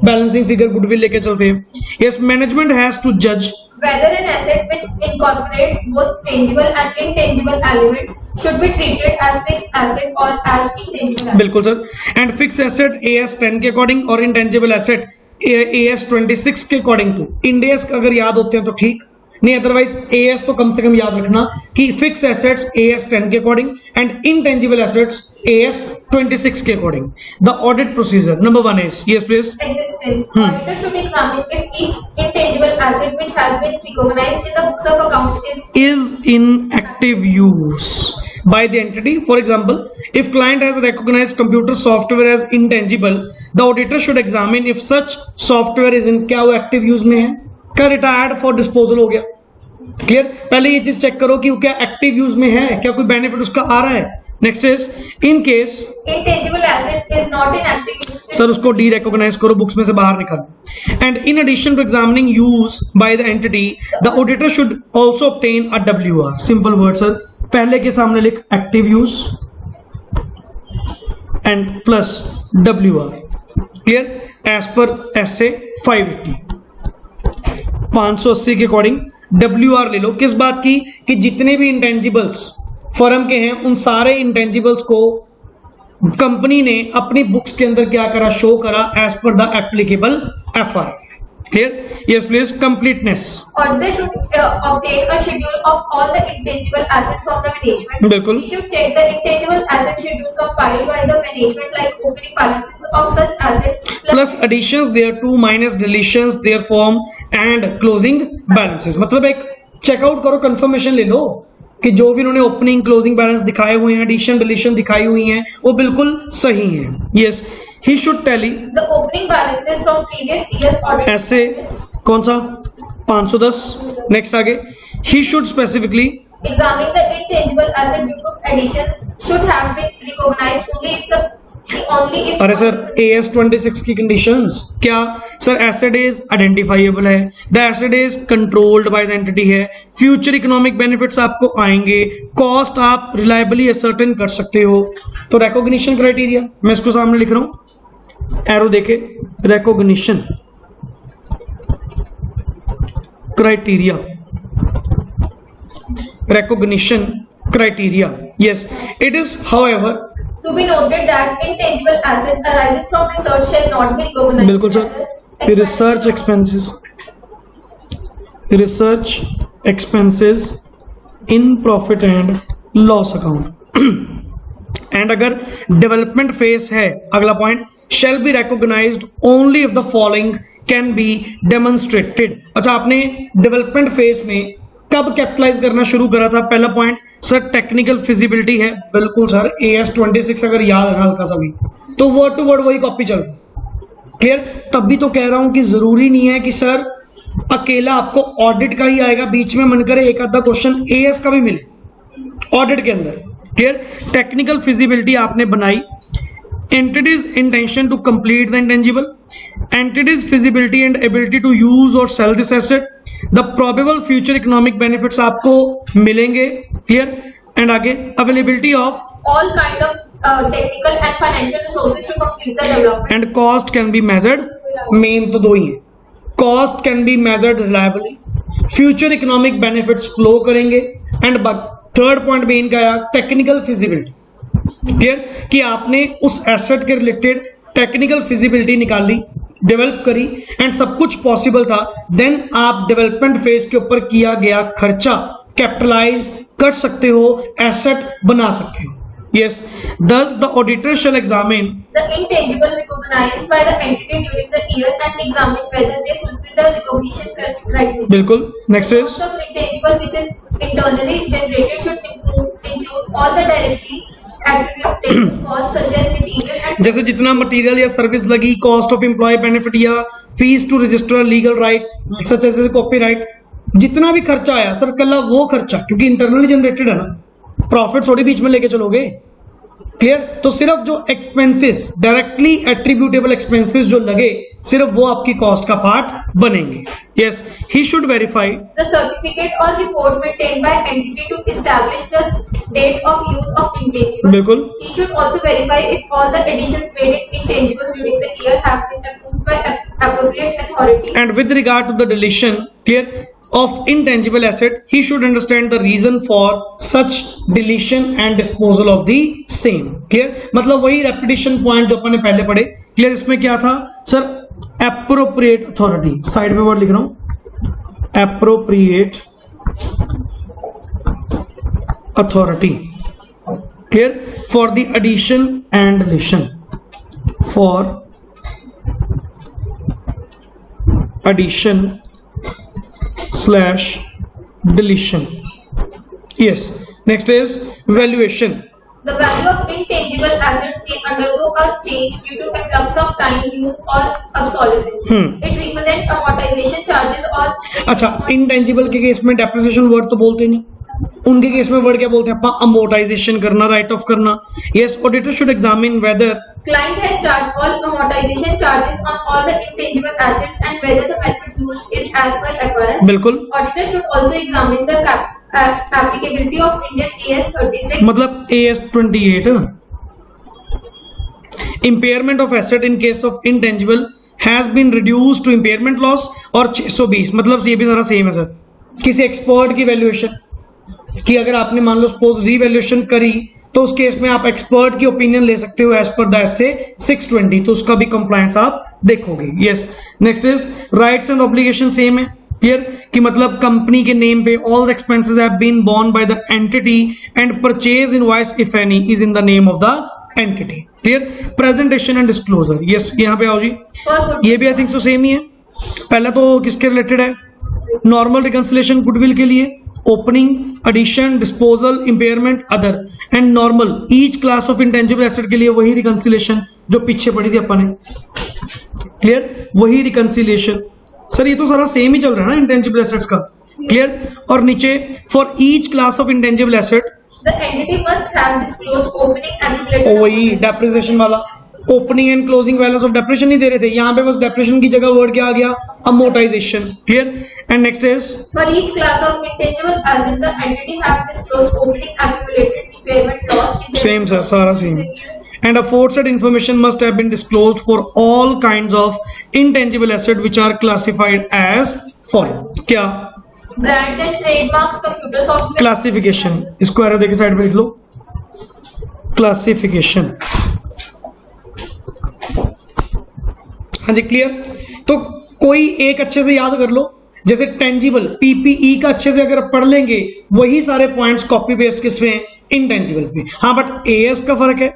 बैलेंसिंग फिगर गुडविल लेके चलते हैं। यस, मैनेजमेंट हैज टू जज whether an asset which incorporates both tangible and intangible elements should be treated as fixed asset or as intangible asset। बिल्कुल sir. And fix asset AS 10 के अकॉर्डिंग और इंटेंजिबल एसेट AS 26 के अकॉर्डिंग टू। इंडेस अगर याद होते हैं तो ठीक, नहीं अदरवाइज AS तो कम से कम याद रखना कि फिक्स एसेट्स AS 10 के according and intangible assets AS 26 के according. The audit procedure number 1 is yes please Existence। Auditor should examine if each intangible asset which has been recognized in the books of account is in active use by the entity। For example, if client has recognized computer software as intangible, the auditor should examine if such software is in क्या वो active use में है, क्या रिटायर्ड फॉर डिस्पोजल हो गया। क्लियर? पहले ये चीज चेक करो कि वो क्या एक्टिव यूज में है, क्या कोई बेनिफिट उसका आ रहा है। Next is in case intangible asset is not in active use। Sir उसको डी रिकॉग्नाइज करो, बुक्स में से बाहर निकालो। And in addition to examining use by the entity, the auditor should also obtain a WR। Simple word sir, पहले के सामने लिख active use and plus WR। Clear? As per SA 580 के अकॉर्डिंग WR ले लो। किस बात की? कि जितने भी इंटेंजिबल्स फर्म के हैं उन सारे इंटेंजिबल्स को कंपनी ने अपनी बुक्स के अंदर क्या करा? शो करा as per the applicable FR। Clear? Yes please. Completeness. Auditor should obtain a schedule of all the intangible assets from the management। बिल्कुल। He should check the intangible asset schedule compiled by the management like opening balances of such assets plus additions thereto minus deletions therefrom and closing balances. मतलब एक चेकआउट करो, कंफर्मेशन ले लो कि जो भी उन्होंने ओपनिंग क्लोजिंग बैलेंस दिखाए हुए हैं, एडिशन डिलीशन दिखाई हुई हैं, वो बिल्कुल सही हैं। Yes, he should tally the opening balances from previous year's audit। ऐसे कौन सा? 510। नेक्स्ट आगे, he should specifically Examining the intangible asset due to addition should have been recognized only if अरे सर AS 26 की कंडीशंस क्या? सर एसेट इज आइडेंटिफाइबल है, the asset is controlled by the entity है, फ्यूचर इकोनॉमिक बेनिफिट्स आपको आएंगे, कॉस्ट आप रिलायबली असर्टेन कर सकते हो। तो रिकॉग्निशन क्राइटेरिया मैं इसको सामने लिख रहा हूं, एरो देखे, recognition criteria, recognition criteria। Yes, it is however to be noted that intangible assets arising from research shall not be recognized। बिल्कुल sir. Research expenses in profit and loss account. And अगर डेवलपमेंट फेज है, अगला point, shall be recognized only if the following can be demonstrated। अच्छा, आपने डेवलपमेंट फेज में कब कैपिटलाइज करना शुरू करा था? पहला पॉइंट सर टेक्निकल फिजिबिलिटी है। बिल्कुल सर, AS 26 अगर याद रखा हल्का सा भी तो वर्ड टू वर्ड वही कॉपी चल। क्लियर? तब भी तो कह रहा हूं कि जरूरी नहीं है कि सर अकेला आपको ऑडिट का ही आएगा, बीच में मन करे एक आधा क्वेश्चन AS का भी मिले ऑडिट के अंदर। क्लियर? टेक्निकल फिजिबिलिटी आपने बनाई, entities intention to complete the intangible, entities feasibility and ability to use or sell this asset, the probable future economic benefits आपको मिलेंगे, क्लियर। एंड आगे availability of all kind of technical and financial resources to complete the development. And cost can be measured, main तो दो ही है, cost can be measured reliably, future economic benefits flow करेंगे, एंड थर्ड पॉइंट में इनका आया टेक्निकल फिजिबिलिटी, क्लियर, कि आपने उस एसेट के रिलेटेड टेक्निकल फिजिबिलिटी निकाली, डेवलप करी एंड सब कुछ पॉसिबल था, देन आप डेवलपमेंट फेज के ऊपर किया गया खर्चा कैपिटलाइज कर सकते हो, एसेट बना सकते हो। Yes, thus the auditor shall examine The intangible recognized by the entity during the year and examine whether they fulfill the recognition criteria. बिल्कुल। Next is Cost of intangible which is internally generated should include all the directly attributable costs such as material and जैसे जितना मटेरियल या सर्विस लगी, कॉस्ट ऑफ एम्प्लॉय बेनिफिट या fees to register legal right such as copyright, जितना भी खर्चा आया सर कल्ला वो खर्चा, क्योंकि इंटरनली जनरेटेड है ना, प्रॉफिट थोड़ी बीच में लेके चलोगे, क्लियर। तो सिर्फ जो एक्सपेंसेस डायरेक्टली एट्रीब्यूटेबल एक्सपेंसेस जो लगे सिर्फ वो आपकी कॉस्ट का पार्ट बनेंगे। Yes, he should verify the certificate or report maintained by entity to establish the date of use of intangible. बिल्कुल। He should also verify if all the additions made in intangibles during the year have been approved by appropriate authority. And with regard to the deletion, clear, of intangible asset, he should understand the reason for such deletion and disposal of the same. Clear? मतलब वही repetition point जो अपन ने पहले पढ़े, clear। इसमें क्या था सर, appropriate authority, साइड पे वर्ड लिख रहा हूं, appropriate authority, clear, for the addition and deletion, for addition slash deletion. Yes, next is valuation. The value of intangible asset may undergo a change due to a flux of time, use or obsolescence. It represents amortization charges or अच्छा, intangible के केस में depreciation वर्ड तो बोलते नहीं, उनके केस में वर्ड क्या बोलते हैं, amortization करना, write off करना। Yes, auditor should examine whether client has charged all amortization charges on all the intangible assets and whether the method used is as per FRS. बिल्कुल। Auditor should also examine the applicability of Indian AS 36. मतलब AS 28, impairment of asset in case of intangible has been reduced to impairment loss, और 620 मतलब ये भी सारा सेम है सर। किसी एक्सपर्ट की वैल्यूएशन कि अगर आपने मान लो सपोज रीवैल्यूएशन करी तो उस केस में आप एक्सपर्ट की ओपिनियन ले सकते हो एज पर द एसए 620, तो उसका भी कंप्लायंस आप देखोगे। Yes, next is rights and obligation same है, क्लियर, कि मतलब कंपनी के नेम पे all the expenses have been borne by the entity and purchase invoice if any is in the name of the entity, clear. Presentation and disclosure, yes, यहाँ पे आओ जी, ये भी आई थिंक सो सेम ही है। पहला तो किसके रिलेटेड है, नॉर्मल रिकंसिलेशन गुडविल के लिए, opening, addition, disposal, impairment, other and normal each class of intangible asset के लिए वही रिकंसिलेशन जो पीछे पढ़ी थी अपन ने, क्लियर, वही रिकंसिलेशन। सर ये तो सारा सेम ही चल रहा है ना इंटेंजिबल एसेट्स का, क्लियर। और नीचे for each class of intangible asset The entity must have disclosed opening and accumulated. वही डेप्रिसिएशन वाला, opening and closing balance of depreciation नहीं दे रहे थे, यहाँ पे बस डेप्रिसिएशन की जगह वर्ड क्या आ गया, amortisation, clear. And next is For each class of intangible asset, the entity have disclosed opening, accumulated, impairment, loss. Same sir, सारा same. And aforesaid information must have been disclosed for all kinds of intangible asset which are classified as follow। क्या, Brands and trademarks, computer software. Classification, इसको एरो देके साइड पे लिख लो, क्लासिफिकेशन। हाँ जी, क्लियर। तो कोई एक अच्छे से याद कर लो, जैसे टेंजिबल पीपीई का अच्छे से अगर पढ़ लेंगे वही सारे पॉइंट्स कॉपी पेस्ट किसमें, इंटेंजिबल पे। हाँ, बट एएस का फर्क है,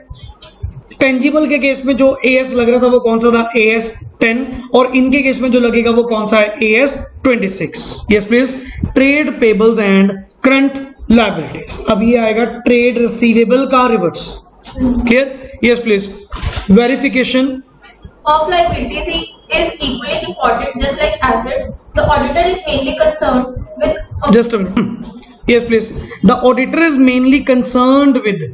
टेंजिबल के केस में जो एएस लग रहा था वो कौन सा था, AS 10, और इनके केस में जो लगेगा वो कौन सा है, AS 26। Yes please. Trade payables and current liabilities, अब ये आएगा ट्रेड रिसीवेबल का reverse, clear. Yes please. Verification Of liabilities is equally important, just like assets. The auditor is mainly concerned with just a minute, yes please, the auditor is mainly concerned with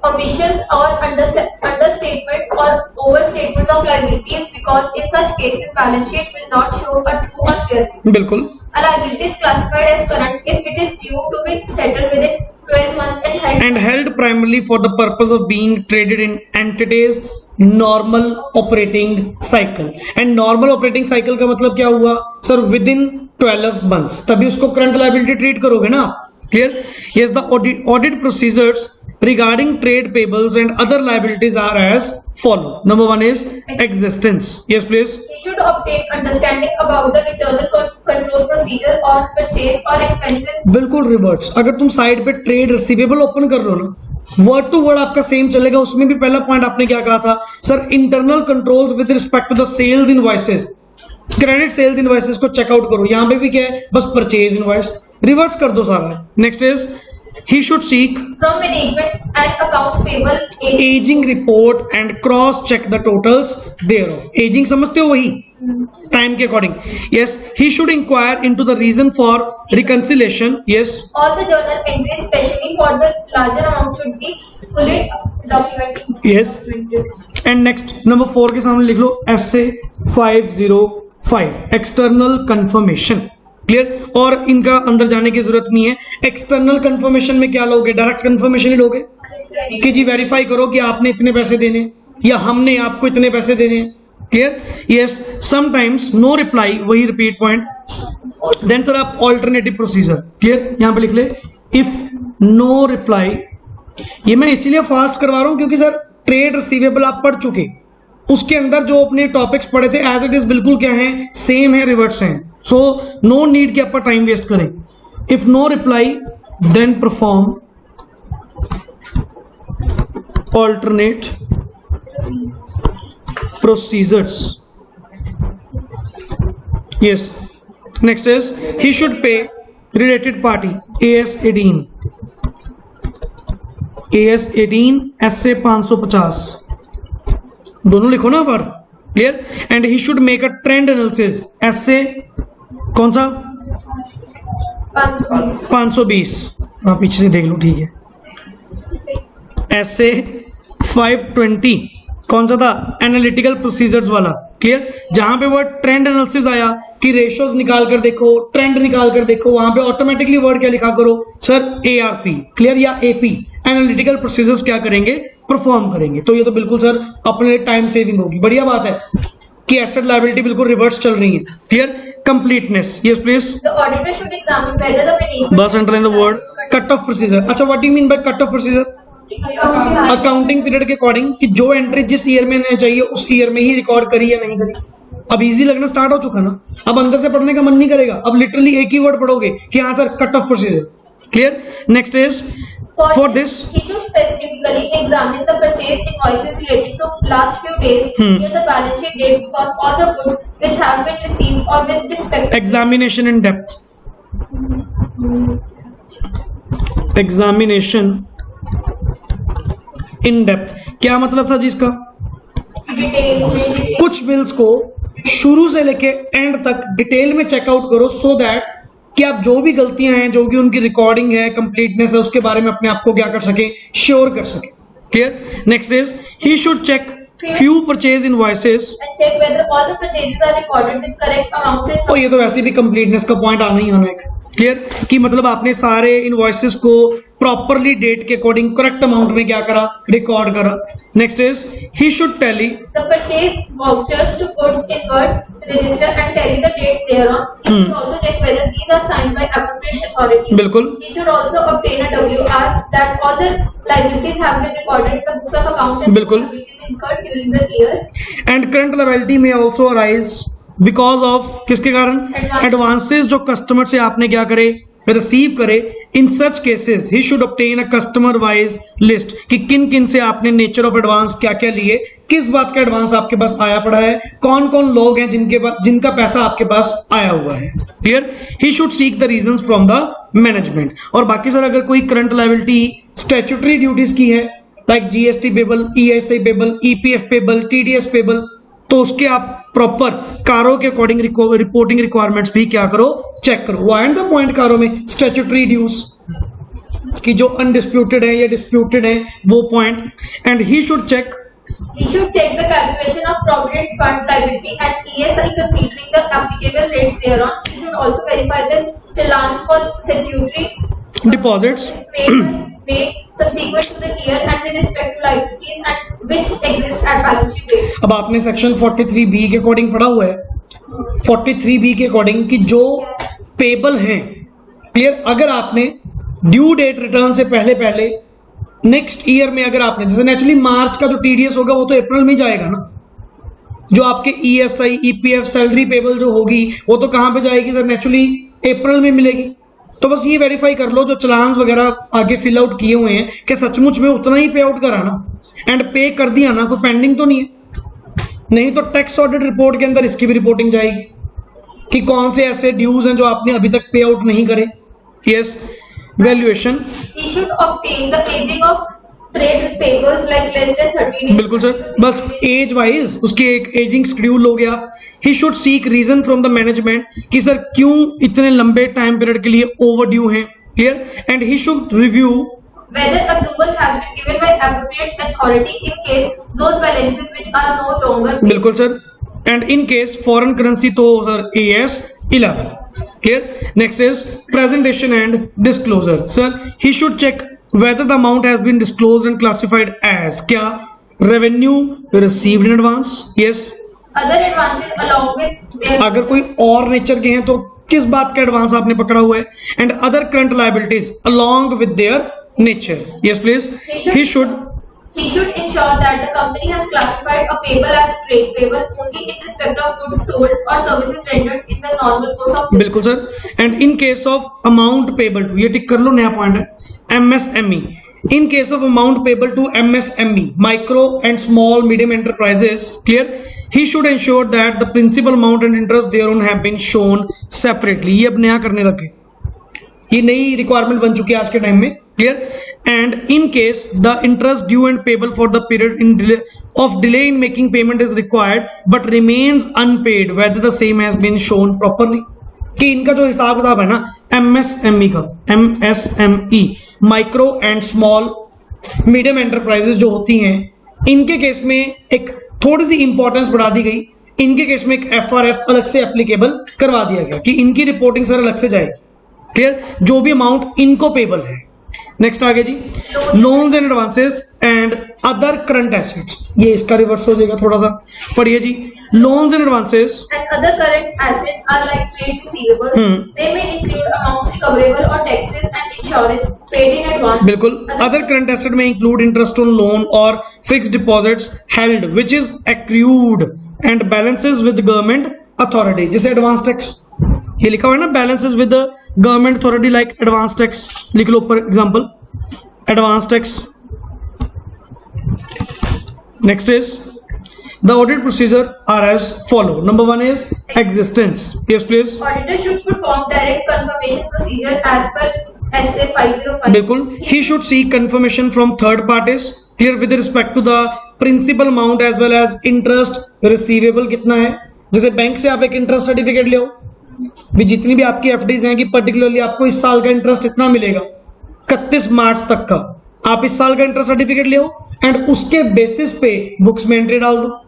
omissions or understatements or overstatements of liabilities, because in such cases balance sheet will not show a true or fair view. बिल्कुल. A liability is classified as current if it is due to be settled within 12 months and held primarily for the purpose of being traded in entities normal operating cycle. And normal operating cycle का मतलब क्या हुआ सर? within 12 months, तभी उसको करंट लायबिलिटी ट्रीट करोगे ना. Clear? Yes, the audit procedures regarding trade payables and other liabilities are as follow. Number one is existence. Yes, please. he should obtain understanding about the internal control procedure or purchase or expenses. बिल्कुल रिवर्ट्स. अगर तुम साइड पे ट्रेड रिसीवेबल ओपन कर रहे हो ना, वर्ड टू वर्ड आपका सेम चलेगा. उसमें भी पहला पॉइंट आपने क्या कहा था sir? Internal controls with respect to the sales invoices. Credit sales invoices को चेकआउट करो. यहां पे भी क्या है? बस परचेज इनवॉइस. रिवर्ट्स कर दो सारा. Next is he should seek From management and accounts payable aging report and cross check the totals thereof. aging समझते हो? वही टाइम के according. yes, he should inquire into the reason for reconciliation. yes, all the journal entries, especially for the larger amount, should be fully documented. yes. and next number 4 के सामने लिख लो SA 505 external confirmation. क्लियर? और इनका अंदर जाने की जरूरत नहीं है. एक्सटर्नल कंफर्मेशन में क्या लोगे? डायरेक्ट कंफर्मेशन ही लोगे कि जी वेरीफाई करो कि आपने इतने पैसे देने या हमने आपको इतने पैसे देने. Clear? Yes. Sometimes no reply, वही रिपीट पॉइंट. देन सर आप ऑल्टरनेटिव प्रोसीजर. क्लियर? यहां पे लिख ले इफ नो रिप्लाई. ये मैं इसीलिए फास्ट करवा रहा हूं क्योंकि सर ट्रेड रिसीवेबल आप पढ़ चुके, उसके अंदर जो अपने टॉपिक्स पढ़े थे एज इट इज बिल्कुल क्या है? सेम है, रिवर्स है. सो नो नीड कि आप टाइम वेस्ट करें. If no reply then perform alternate procedures. Yes. Next is he should pay related party AS 18 SA 550 दोनों लिखो ना पर. Clear? And he should make a trend analysis. SA कौन सा? 520. आप पीछे से देख लो. ठीक है. SA 520 कौन सा था? एनालिटिकल प्रोसीजर्स वाला. क्लियर? जहां पे वर्ड ट्रेंड एनालिसिस आया कि रेशियोज निकाल कर देखो, ट्रेंड निकाल कर देखो, वहां पे ऑटोमेटिकली वर्ड क्या लिखा करो सर? ARP. क्लियर? या AP. एनालिटिकल प्रोसीजर्स क्या करेंगे? परफॉर्म करेंगे. तो ये तो बिल्कुल सर अपने टाइम सेविंग होगी. बढ़िया बात है कि एसेट लायबिलिटी बिल्कुल रिवर्स चल रही है. Clear? Completeness. Yes please. The auditor should examine whether the management बस enter in the word cut off procedure. अच्छा, what do you mean by cut off procedure? Accounting period के अकॉर्डिंग कि जो एंट्री जिस ईयर में नहीं चाहिए उस ईयर में ही रिकॉर्ड करी या नहीं करी. अब इजी लगना स्टार्ट हो चुका ना. अब अंदर से पढ़ने का मन नहीं करेगा. अब लिटरली एक ही वर्ड पढ़ोगे कि हाँ sir cut off procedure. Clear? Next is for this he should specifically examine the purchase invoices relating to last few days near the balance sheet date, because all the goods which have been received or with respect to examination in depth. Examination in depth क्या मतलब था जी इसका? डिटेल में कुछ बिल्स को शुरू से लेके एंड तक डिटेल में चेकआउट करो सो दैट कि आप जो भी गलतियां हैं, जो कि उनकी रिकॉर्डिंग है, कंप्लीटनेस है, उसके बारे में अपने आप को क्या कर सके? श्योर कर सके. Clear? Next is he should check few purchase invoices and check whether all the purchases are recorded with correct amounts in और ये तो वैसे भी कंप्लीटनेस का पॉइंट आना ही आना है. क्लियर? कि मतलब आपने सारे इनवॉइसेस को प्रॉपरली डेट के अकॉर्डिंग करेक्ट अमाउंट में क्या करा? रिकॉर्ड करा. Next is he should tally the purchase vouchers to goods in words register and tally the dates thereon. He should also check whether these are signed by appropriate authority. बिल्कुल. He should also obtain a WR that all the liabilities have been recorded in the books of accounts and बिल्कुल. liabilities incurred during the year. And current liability में ऑल्सो अराइज बिकॉज ऑफ किसके कारण? एडवांसेस जो कस्टमर से आपने क्या करे? रिसीव करे. In such cases he should obtain a customer wise list कि किन किन से आपने नेचर ऑफ एडवांस क्या क्या लिए, किस बात का एडवांस आपके पास आया पड़ा है, कौन कौन लोग हैं जिनके पास जिनका पैसा आपके पास आया हुआ है. Clear? He should seek the reasons from the management. और बाकी सर अगर कोई करंट लायबिलिटी स्टैट्यूटरी ड्यूटीज की है like GST payable, ESI payable, EPF payable, TDS payable, तो उसके आप प्रॉपर कारो के अकॉर्डिंग रिपोर्टिंग रिक्वायरमेंट्स भी क्या करो? चेक करो. वो एंड द पॉइंट कारो में स्टैट्यूटरी ड्यूज. कि जो अनडिस्प्यूटेड है या डिस्प्यूटेड है वो point, and he should check He should check the calculation of provident fund liability and ESI considering the applicable rates thereon. He should also verify the challans for statutory deposits made subsequent to the year and with respect to liabilities and which exist at balance sheet date. अब आपने सेक्शन 43B के अकॉर्डिंग पढ़ा हुआ है 43B के अकॉर्डिंग कि जो पेबल हैं, क्लियर, अगर आपने ड्यू डेट रिटर्न से पहले नेक्स्ट ईयर में अगर आपने, जैसे नेचुरली मार्च का जो टीडीएस होगा वो तो अप्रैल में जाएगा ना, जो आपके ईएसआई ईपीएफ सैलरी पेबल जो होगी वो तो कहां पे जाएगी सर, नेचुरली अप्रैल में मिलेगी। तो बस ये वेरीफाई कर लो जो चलान्स वगैरह आगे फिल आउट किए हुए हैं कि सचमुच में उतना ही पे आउट करा ना एंड पे कर दिया ना, कोई पेंडिंग तो नहीं है। नहीं तो टैक्स ऑडिट रिपोर्ट के अंदर इसकी भी रिपोर्टिंग जाएगी कि कौन से ऐसे ड्यूज हैं जो आपने अभी तक पे आउट नहीं करे। Yes, valuation He should obtain the aging of trade payables like less than 30 days. बिल्कुल सर, बस एज वाइज उसकी एक एजिंग शेड्यूल हो गया। He should seek reason from the management कि सर क्यों इतने लंबे टाइम पीरियड के लिए ओवर ड्यू है, clear, and he should review Whether approval has been given by appropriate authority in case those balances which are no longer paid. बिल्कुल sir, and in case foreign currency तो sir AS 11, clear. Next is presentation and disclosure. Sir he should check whether the amount has been disclosed and classified as क्या revenue received in advance, yes, Other advances along with their अगर कोई और नेचर के हैं तो किस बात का एडवांस आपने पकड़ा हुआ है, and other current liabilities along with their nature. Yes please, he should he should ensure that the company has classified a payable as trade payable only in respect of goods sold or services rendered in the normal course of business. बिल्कुल sir, and in case of amount payable to, ये टिक कर लो, नया पॉइंट है, MSME, in case of amount payable to MSME micro and small medium enterprises, clear, he should ensure that the principal amount and interest thereon have been shown separately. ये अब नया करने लगे, ये नई रिक्वायरमेंट बन चुकी है आज के टाइम में, clear, and in case the interest due and payable for the period in delay in making payment is required but remains unpaid whether the same has been shown properly, कि इनका जो हिसाब किताब है ना MSME का, MSME micro and small medium enterprises जो होती हैं, इनके केस में एक थोड़ी सी इंपॉर्टेंस बढ़ा दी गई, इनके केस में एक FRF अलग से एप्लीकेबल करवा दिया गया कि इनकी रिपोर्टिंग सर अलग से जाएगी, क्लियर, जो भी अमाउंट इनको पेबल है। नेक्स्ट आगे जी, loans and advances and other current assets, ये इसका रिवर्स हो जाएगा, थोड़ा सा पढ़िए जी। Loans and advances And other current assets are like trade receivables. They may include amounts recoverable or taxes and insurance paid in advance. बिल्कुल, अदर करंट एसेट में इंक्लूड इंटरेस्ट ऑन लोन और fixed deposits held which is accrued and balances with government authority, जैसे एडवांस टैक्स, ये लिखा हुआ है ना, balances with government authority like advance tax, लिख लो ऊपर example, advance tax. Next is the audit procedure are as follow. Number 1 is existence. Yes please. Auditor should perform direct confirmation procedure as per SA 505. बिल्कुल, he should seek confirmation from third parties, clear, with respect to the principal amount as well as interest receivable कितना है। जैसे बैंक से आप एक इंटरेस्ट सर्टिफिकेट ले आओ, भी जितनी भी आपकी FDs हैं कि पर्टिकुलरली आपको इस साल का इंटरेस्ट इतना मिलेगा 31 मार्च तक का, आप इस साल का इंटरेस्ट सर्टिफिकेट ले आओ एंड उसके बेसिस पे बुक्स में एंट्री डाल दो।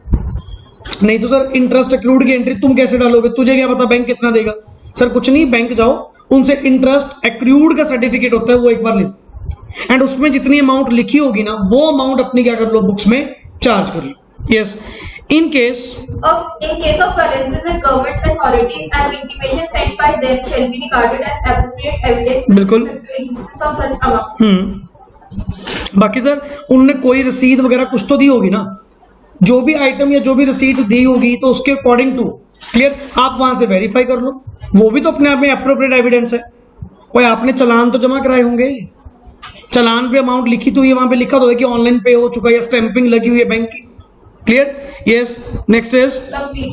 नहीं तो सर इंटरेस्ट एक्रूड की एंट्री तुम कैसे डालोगे, तुझे क्या पता बैंक कितना देगा। सर कुछ नहीं, बैंक जाओ, उनसे इंटरेस्ट एक्रूड का सर्टिफिकेट होता है वो एक बार ले लो एंड उसमें जितनी अमाउंट लिखी होगी ना वो अमाउंट अपनी क्या कर लो, बुक्स में चार्ज कर लो। Yes, in case of balances with government authorities and intimation sent by them shall be regarded as appropriate evidence with बिल्कुल। respect to existence of such amount. बाकी सर उनने कोई रसीद वगैरह कुछ तो दी होगी ना, जो भी आइटम या जो भी रसीद दी होगी तो उसके अकॉर्डिंग टू, क्लियर, आप वहां से वेरीफाई कर लो, वो भी तो अपने आप में अप्रोप्रिएट एविडेंस है। कोई आपने चालान तो जमा कराए होंगे, चालान पे अमाउंट लिखी तो ये वहां पे लिखा तो है कि ऑनलाइन पे हो चुका है या स्टैंपिंग लगी हुई है बैंक की, clear. Yes, next is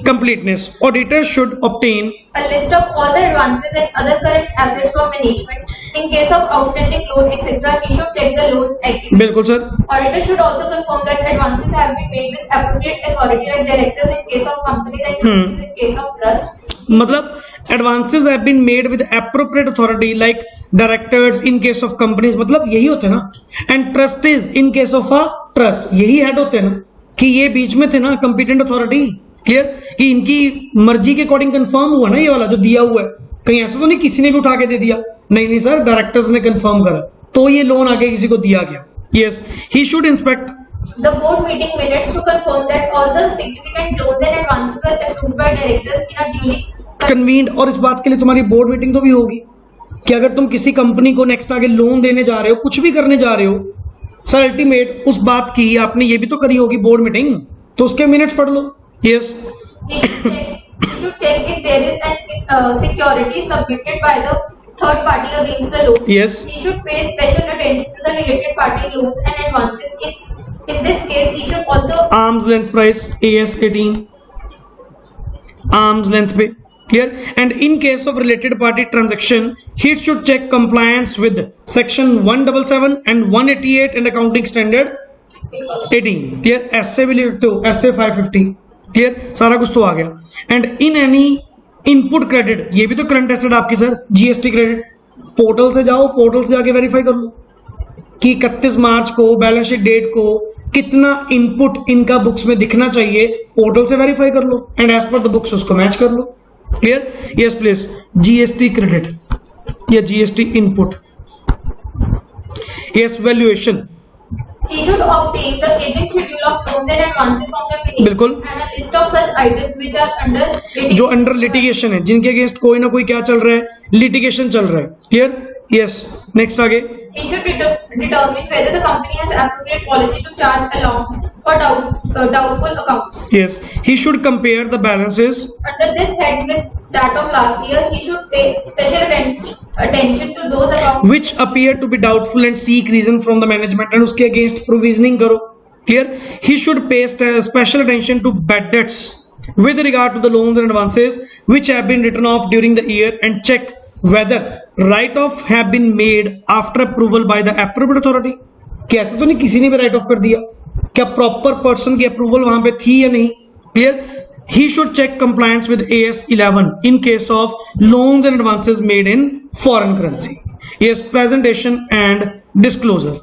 completeness. Auditors should obtain A list of all the advances and other current assets from management. In case of outstanding loan, etc., he should check the loan agreement. बिल्कुल sir, Auditor should also confirm that advances have been made with appropriate authority like directors in case of companies and trustees in case of trust. मतलब advances have been made with appropriate authority like directors in case of companies, मतलब यही होते हैं ना, and trustees in case of a trust, यही हेड होते हैं ना, कि ये बीच में थे ना कंपिटेंट अथॉरिटी, क्लियर, कि इनकी मर्जी के अकॉर्डिंग कंफर्म हुआ ना ये वाला जो दिया हुआ है, कहीं ऐसा तो नहीं किसी ने भी उठा के दे दिया, नहीं सर, डायरेक्टर्स ने कंफर्म करा तो ये लोन आगे किसी को दिया गया। Yes, he should inspect The board meeting minutes to confirm that all the significant loans and advances were approved by directors in a duly convened, और इस बात के लिए तुम्हारी बोर्ड मीटिंग तो भी होगी कि अगर तुम किसी कंपनी को नेक्स्ट आगे लोन देने जा रहे हो, कुछ भी करने जा रहे हो सर, अल्टीमेट उस बात की आपने ये भी तो करी होगी बोर्ड मीटिंग, तो उसके मिनट्स पढ़ लो। Yes, He should check if there is an security submitted by the third party against the loan. Yes. He should pay special attention to the related party loans and advances. In this case, he should also arm's length price AS 18, arm's length पे, clear, and in case of related party transaction he should check compliance with section 177 and 188 and accounting standard 18, clear, SA will lead to SA 550, clear, सारा कुछ तो आ गया, and in any input credit, ये भी तो करंट एसेट आपकी सर, GST क्रेडिट, पोर्टल से जाओ, पोर्टल से जाके वेरीफाई कर लो कि 31 मार्च को बैलेंस शीट डेट को कितना इनपुट इनका बुक्स में दिखना चाहिए, पोर्टल से वेरीफाई कर लो and as per the books उसको मैच कर लो। Clear? Yes please. GST credit या GST input. Yes, valuation. He should obtain the aging schedule of loans and advances from the beginning बिल्कुल। and a list of such items which are under litigation. जो अंडर लिटिगेशन है, जिनके अगेंस्ट कोई ना कोई क्या चल रहा है, लिटिगेशन चल रहा है। क्लियर? यस, नेक्स्ट आगे। He should determine whether the company has appropriate policy to charge allowance for doubtful accounts. Yes, he should compare the balances Under this head with that of last year, he should pay special attention to those accounts which appear to be doubtful and seek reason from the management, and उसके against provisioning करो। Clear? He should pay special attention to bad debts with regard to the loans and advances which have been written off during the year and check whether write off have been made after approval by the appropriate authority। कैसे तो नहीं किसी ने भी राइट ऑफ कर दिया, क्या प्रॉपर पर्सन की अप्रूवल वहां पे थी या नहीं। Clear? He should check compliance with AS 11 in case of loans and advances made in foreign currency. Yes, presentation and disclosure.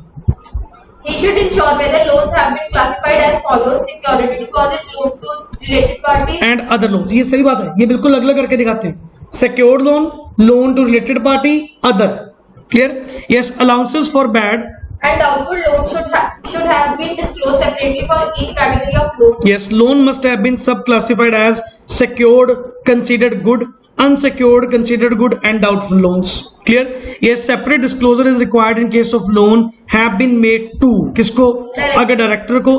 He should ensure whether loans have been classified as follows: security deposit, loan to related parties, And other loans. ये सही बात है, ये बिल्कुल अलग करके दिखाते हैं। Secured loan, loan to related party, other. Clear? Yes, allowances for bad. and doubtful loans should have been disclosed separately for each category of loans. Yes, loan must have been subclassified as secured, considered good, unsecured, considered good, and doubtful loans. Clear? Yes, separate disclosure is required in case of loan have been made to किसको? अगर डायरेक्टर को,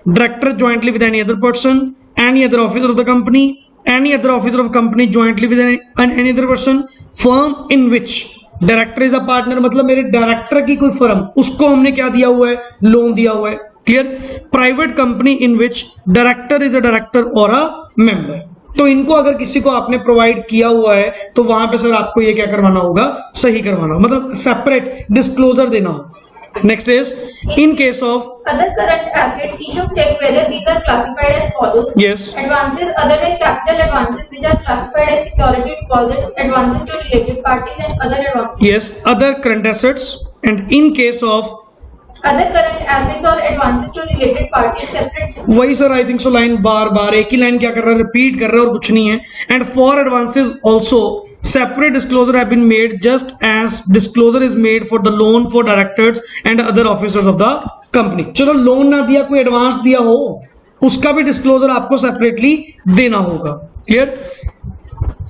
director jointly with any other person, any other officer of the company, any other officer of company jointly with any other person, firm in which director is a partner, मतलब मेरे डायरेक्टर की कोई फर्म, उसको हमने क्या दिया हुआ है? लोन दिया हुआ है। Clear? Private company in which director is a director और अ मेंबर, तो इनको अगर किसी को आपने प्रोवाइड किया हुआ है तो वहां पे सर आपको ये क्या करवाना होगा? सही करवाना होगा, मतलब सेपरेट डिस्क्लोजर देना होगा। Next is in case of Other current assets, he should check whether these are classified as follows: Yes. advances other than capital advances which are classified as security deposits, advances to related parties, and other advances. yes other current assets, and in case of Other current assets or advances to related parties, separate वही sir I think so line बार बार एक ही लाइन क्या कर रहा है? रिपीट कर रहा है और कुछ नहीं है। And for advances also separate disclosure have been made just as disclosure is made for the loan for directors and other officers of the company। चलो लोन ना दिया, कोई एडवांस दिया हो, उसका भी डिस्क्लोजर आपको सेपरेटली देना होगा। क्लियर?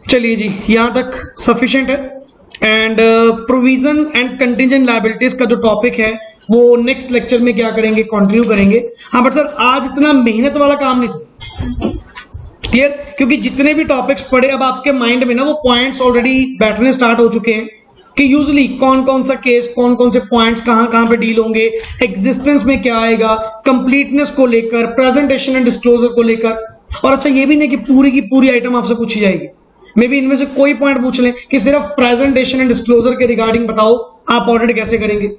चलिए जी, यहां तक सफिशिएंट है। And provision and contingent liabilities का जो टॉपिक है वो नेक्स्ट लेक्चर में क्या करेंगे? कंटिन्यू करेंगे। हाँ बट सर आज इतना मेहनत वाला काम नहीं था। क्लियर? क्योंकि जितने भी टॉपिक्स पढ़े अब आपके माइंड में ना वो पॉइंट्स ऑलरेडी बैठने स्टार्ट हो चुके हैं कि यूजुअली कौन कौन सा केस, कौन कौन से पॉइंट्स कहां कहां पे डील होंगे, एग्जिस्टेंस में क्या आएगा, कंप्लीटनेस को लेकर, प्रेजेंटेशन एंड डिस्क्लोजर को लेकर। और अच्छा ये भी नहीं कि पूरी की पूरी आइटम आपसे पूछी जाएगी, मे बी इनमें से कोई पॉइंट पूछ लें कि सिर्फ प्रेजेंटेशन एंड डिस्क्लोजर के रिगार्डिंग बताओ आप ऑडिट कैसे करेंगे,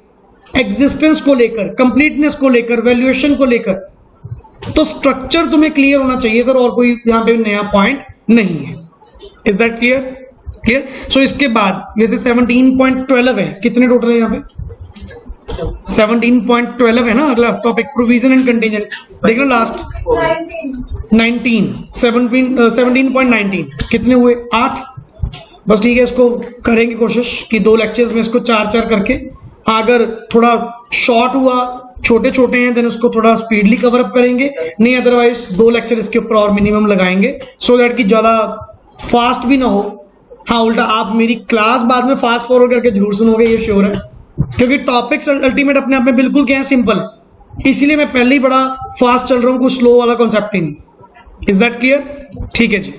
एग्जिस्टेंस को लेकर, कंप्लीटनेस को लेकर, वैल्यूएशन को लेकर। तो स्ट्रक्चर तुम्हें क्लियर होना चाहिए सर, और कोई यहां पे नया पॉइंट नहीं है। Is that clear? क्लियर। सो इसके बाद जैसे 17.12 है, कितने टोटल है यहाँ पे 17.12 है ना अगला टॉपिक, प्रोविजन एंड कंटीजेंट। देखना लास्ट 17.19 कितने हुए 8। बस ठीक है, इसको करेंगे कोशिश कि 2 लेक्चर्स में इसको 4-4 करके, अगर थोड़ा शॉर्ट हुआ छोटे छोटे हैं देन उसको थोड़ा स्पीडली कवर अप करेंगे, नहीं अदरवाइज 2 लेक्चर इसके ऊपर और मिनिमम लगाएंगे सो दैट कि ज्यादा फास्ट भी ना हो। हाँ उल्टा आप मेरी क्लास बाद में फास्ट फॉरवर्ड करके जरूर सुनोगे, ये श्योर है, क्योंकि टॉपिक्स अल्टीमेट अपने आप में बिल्कुल क्या है सिंपल है, इसीलिए मैं पहले ही बड़ा फास्ट चल रहा हूँ, कुछ स्लो वाला कॉन्सेप्ट ही नहीं। Is that clear? ठीक है जी।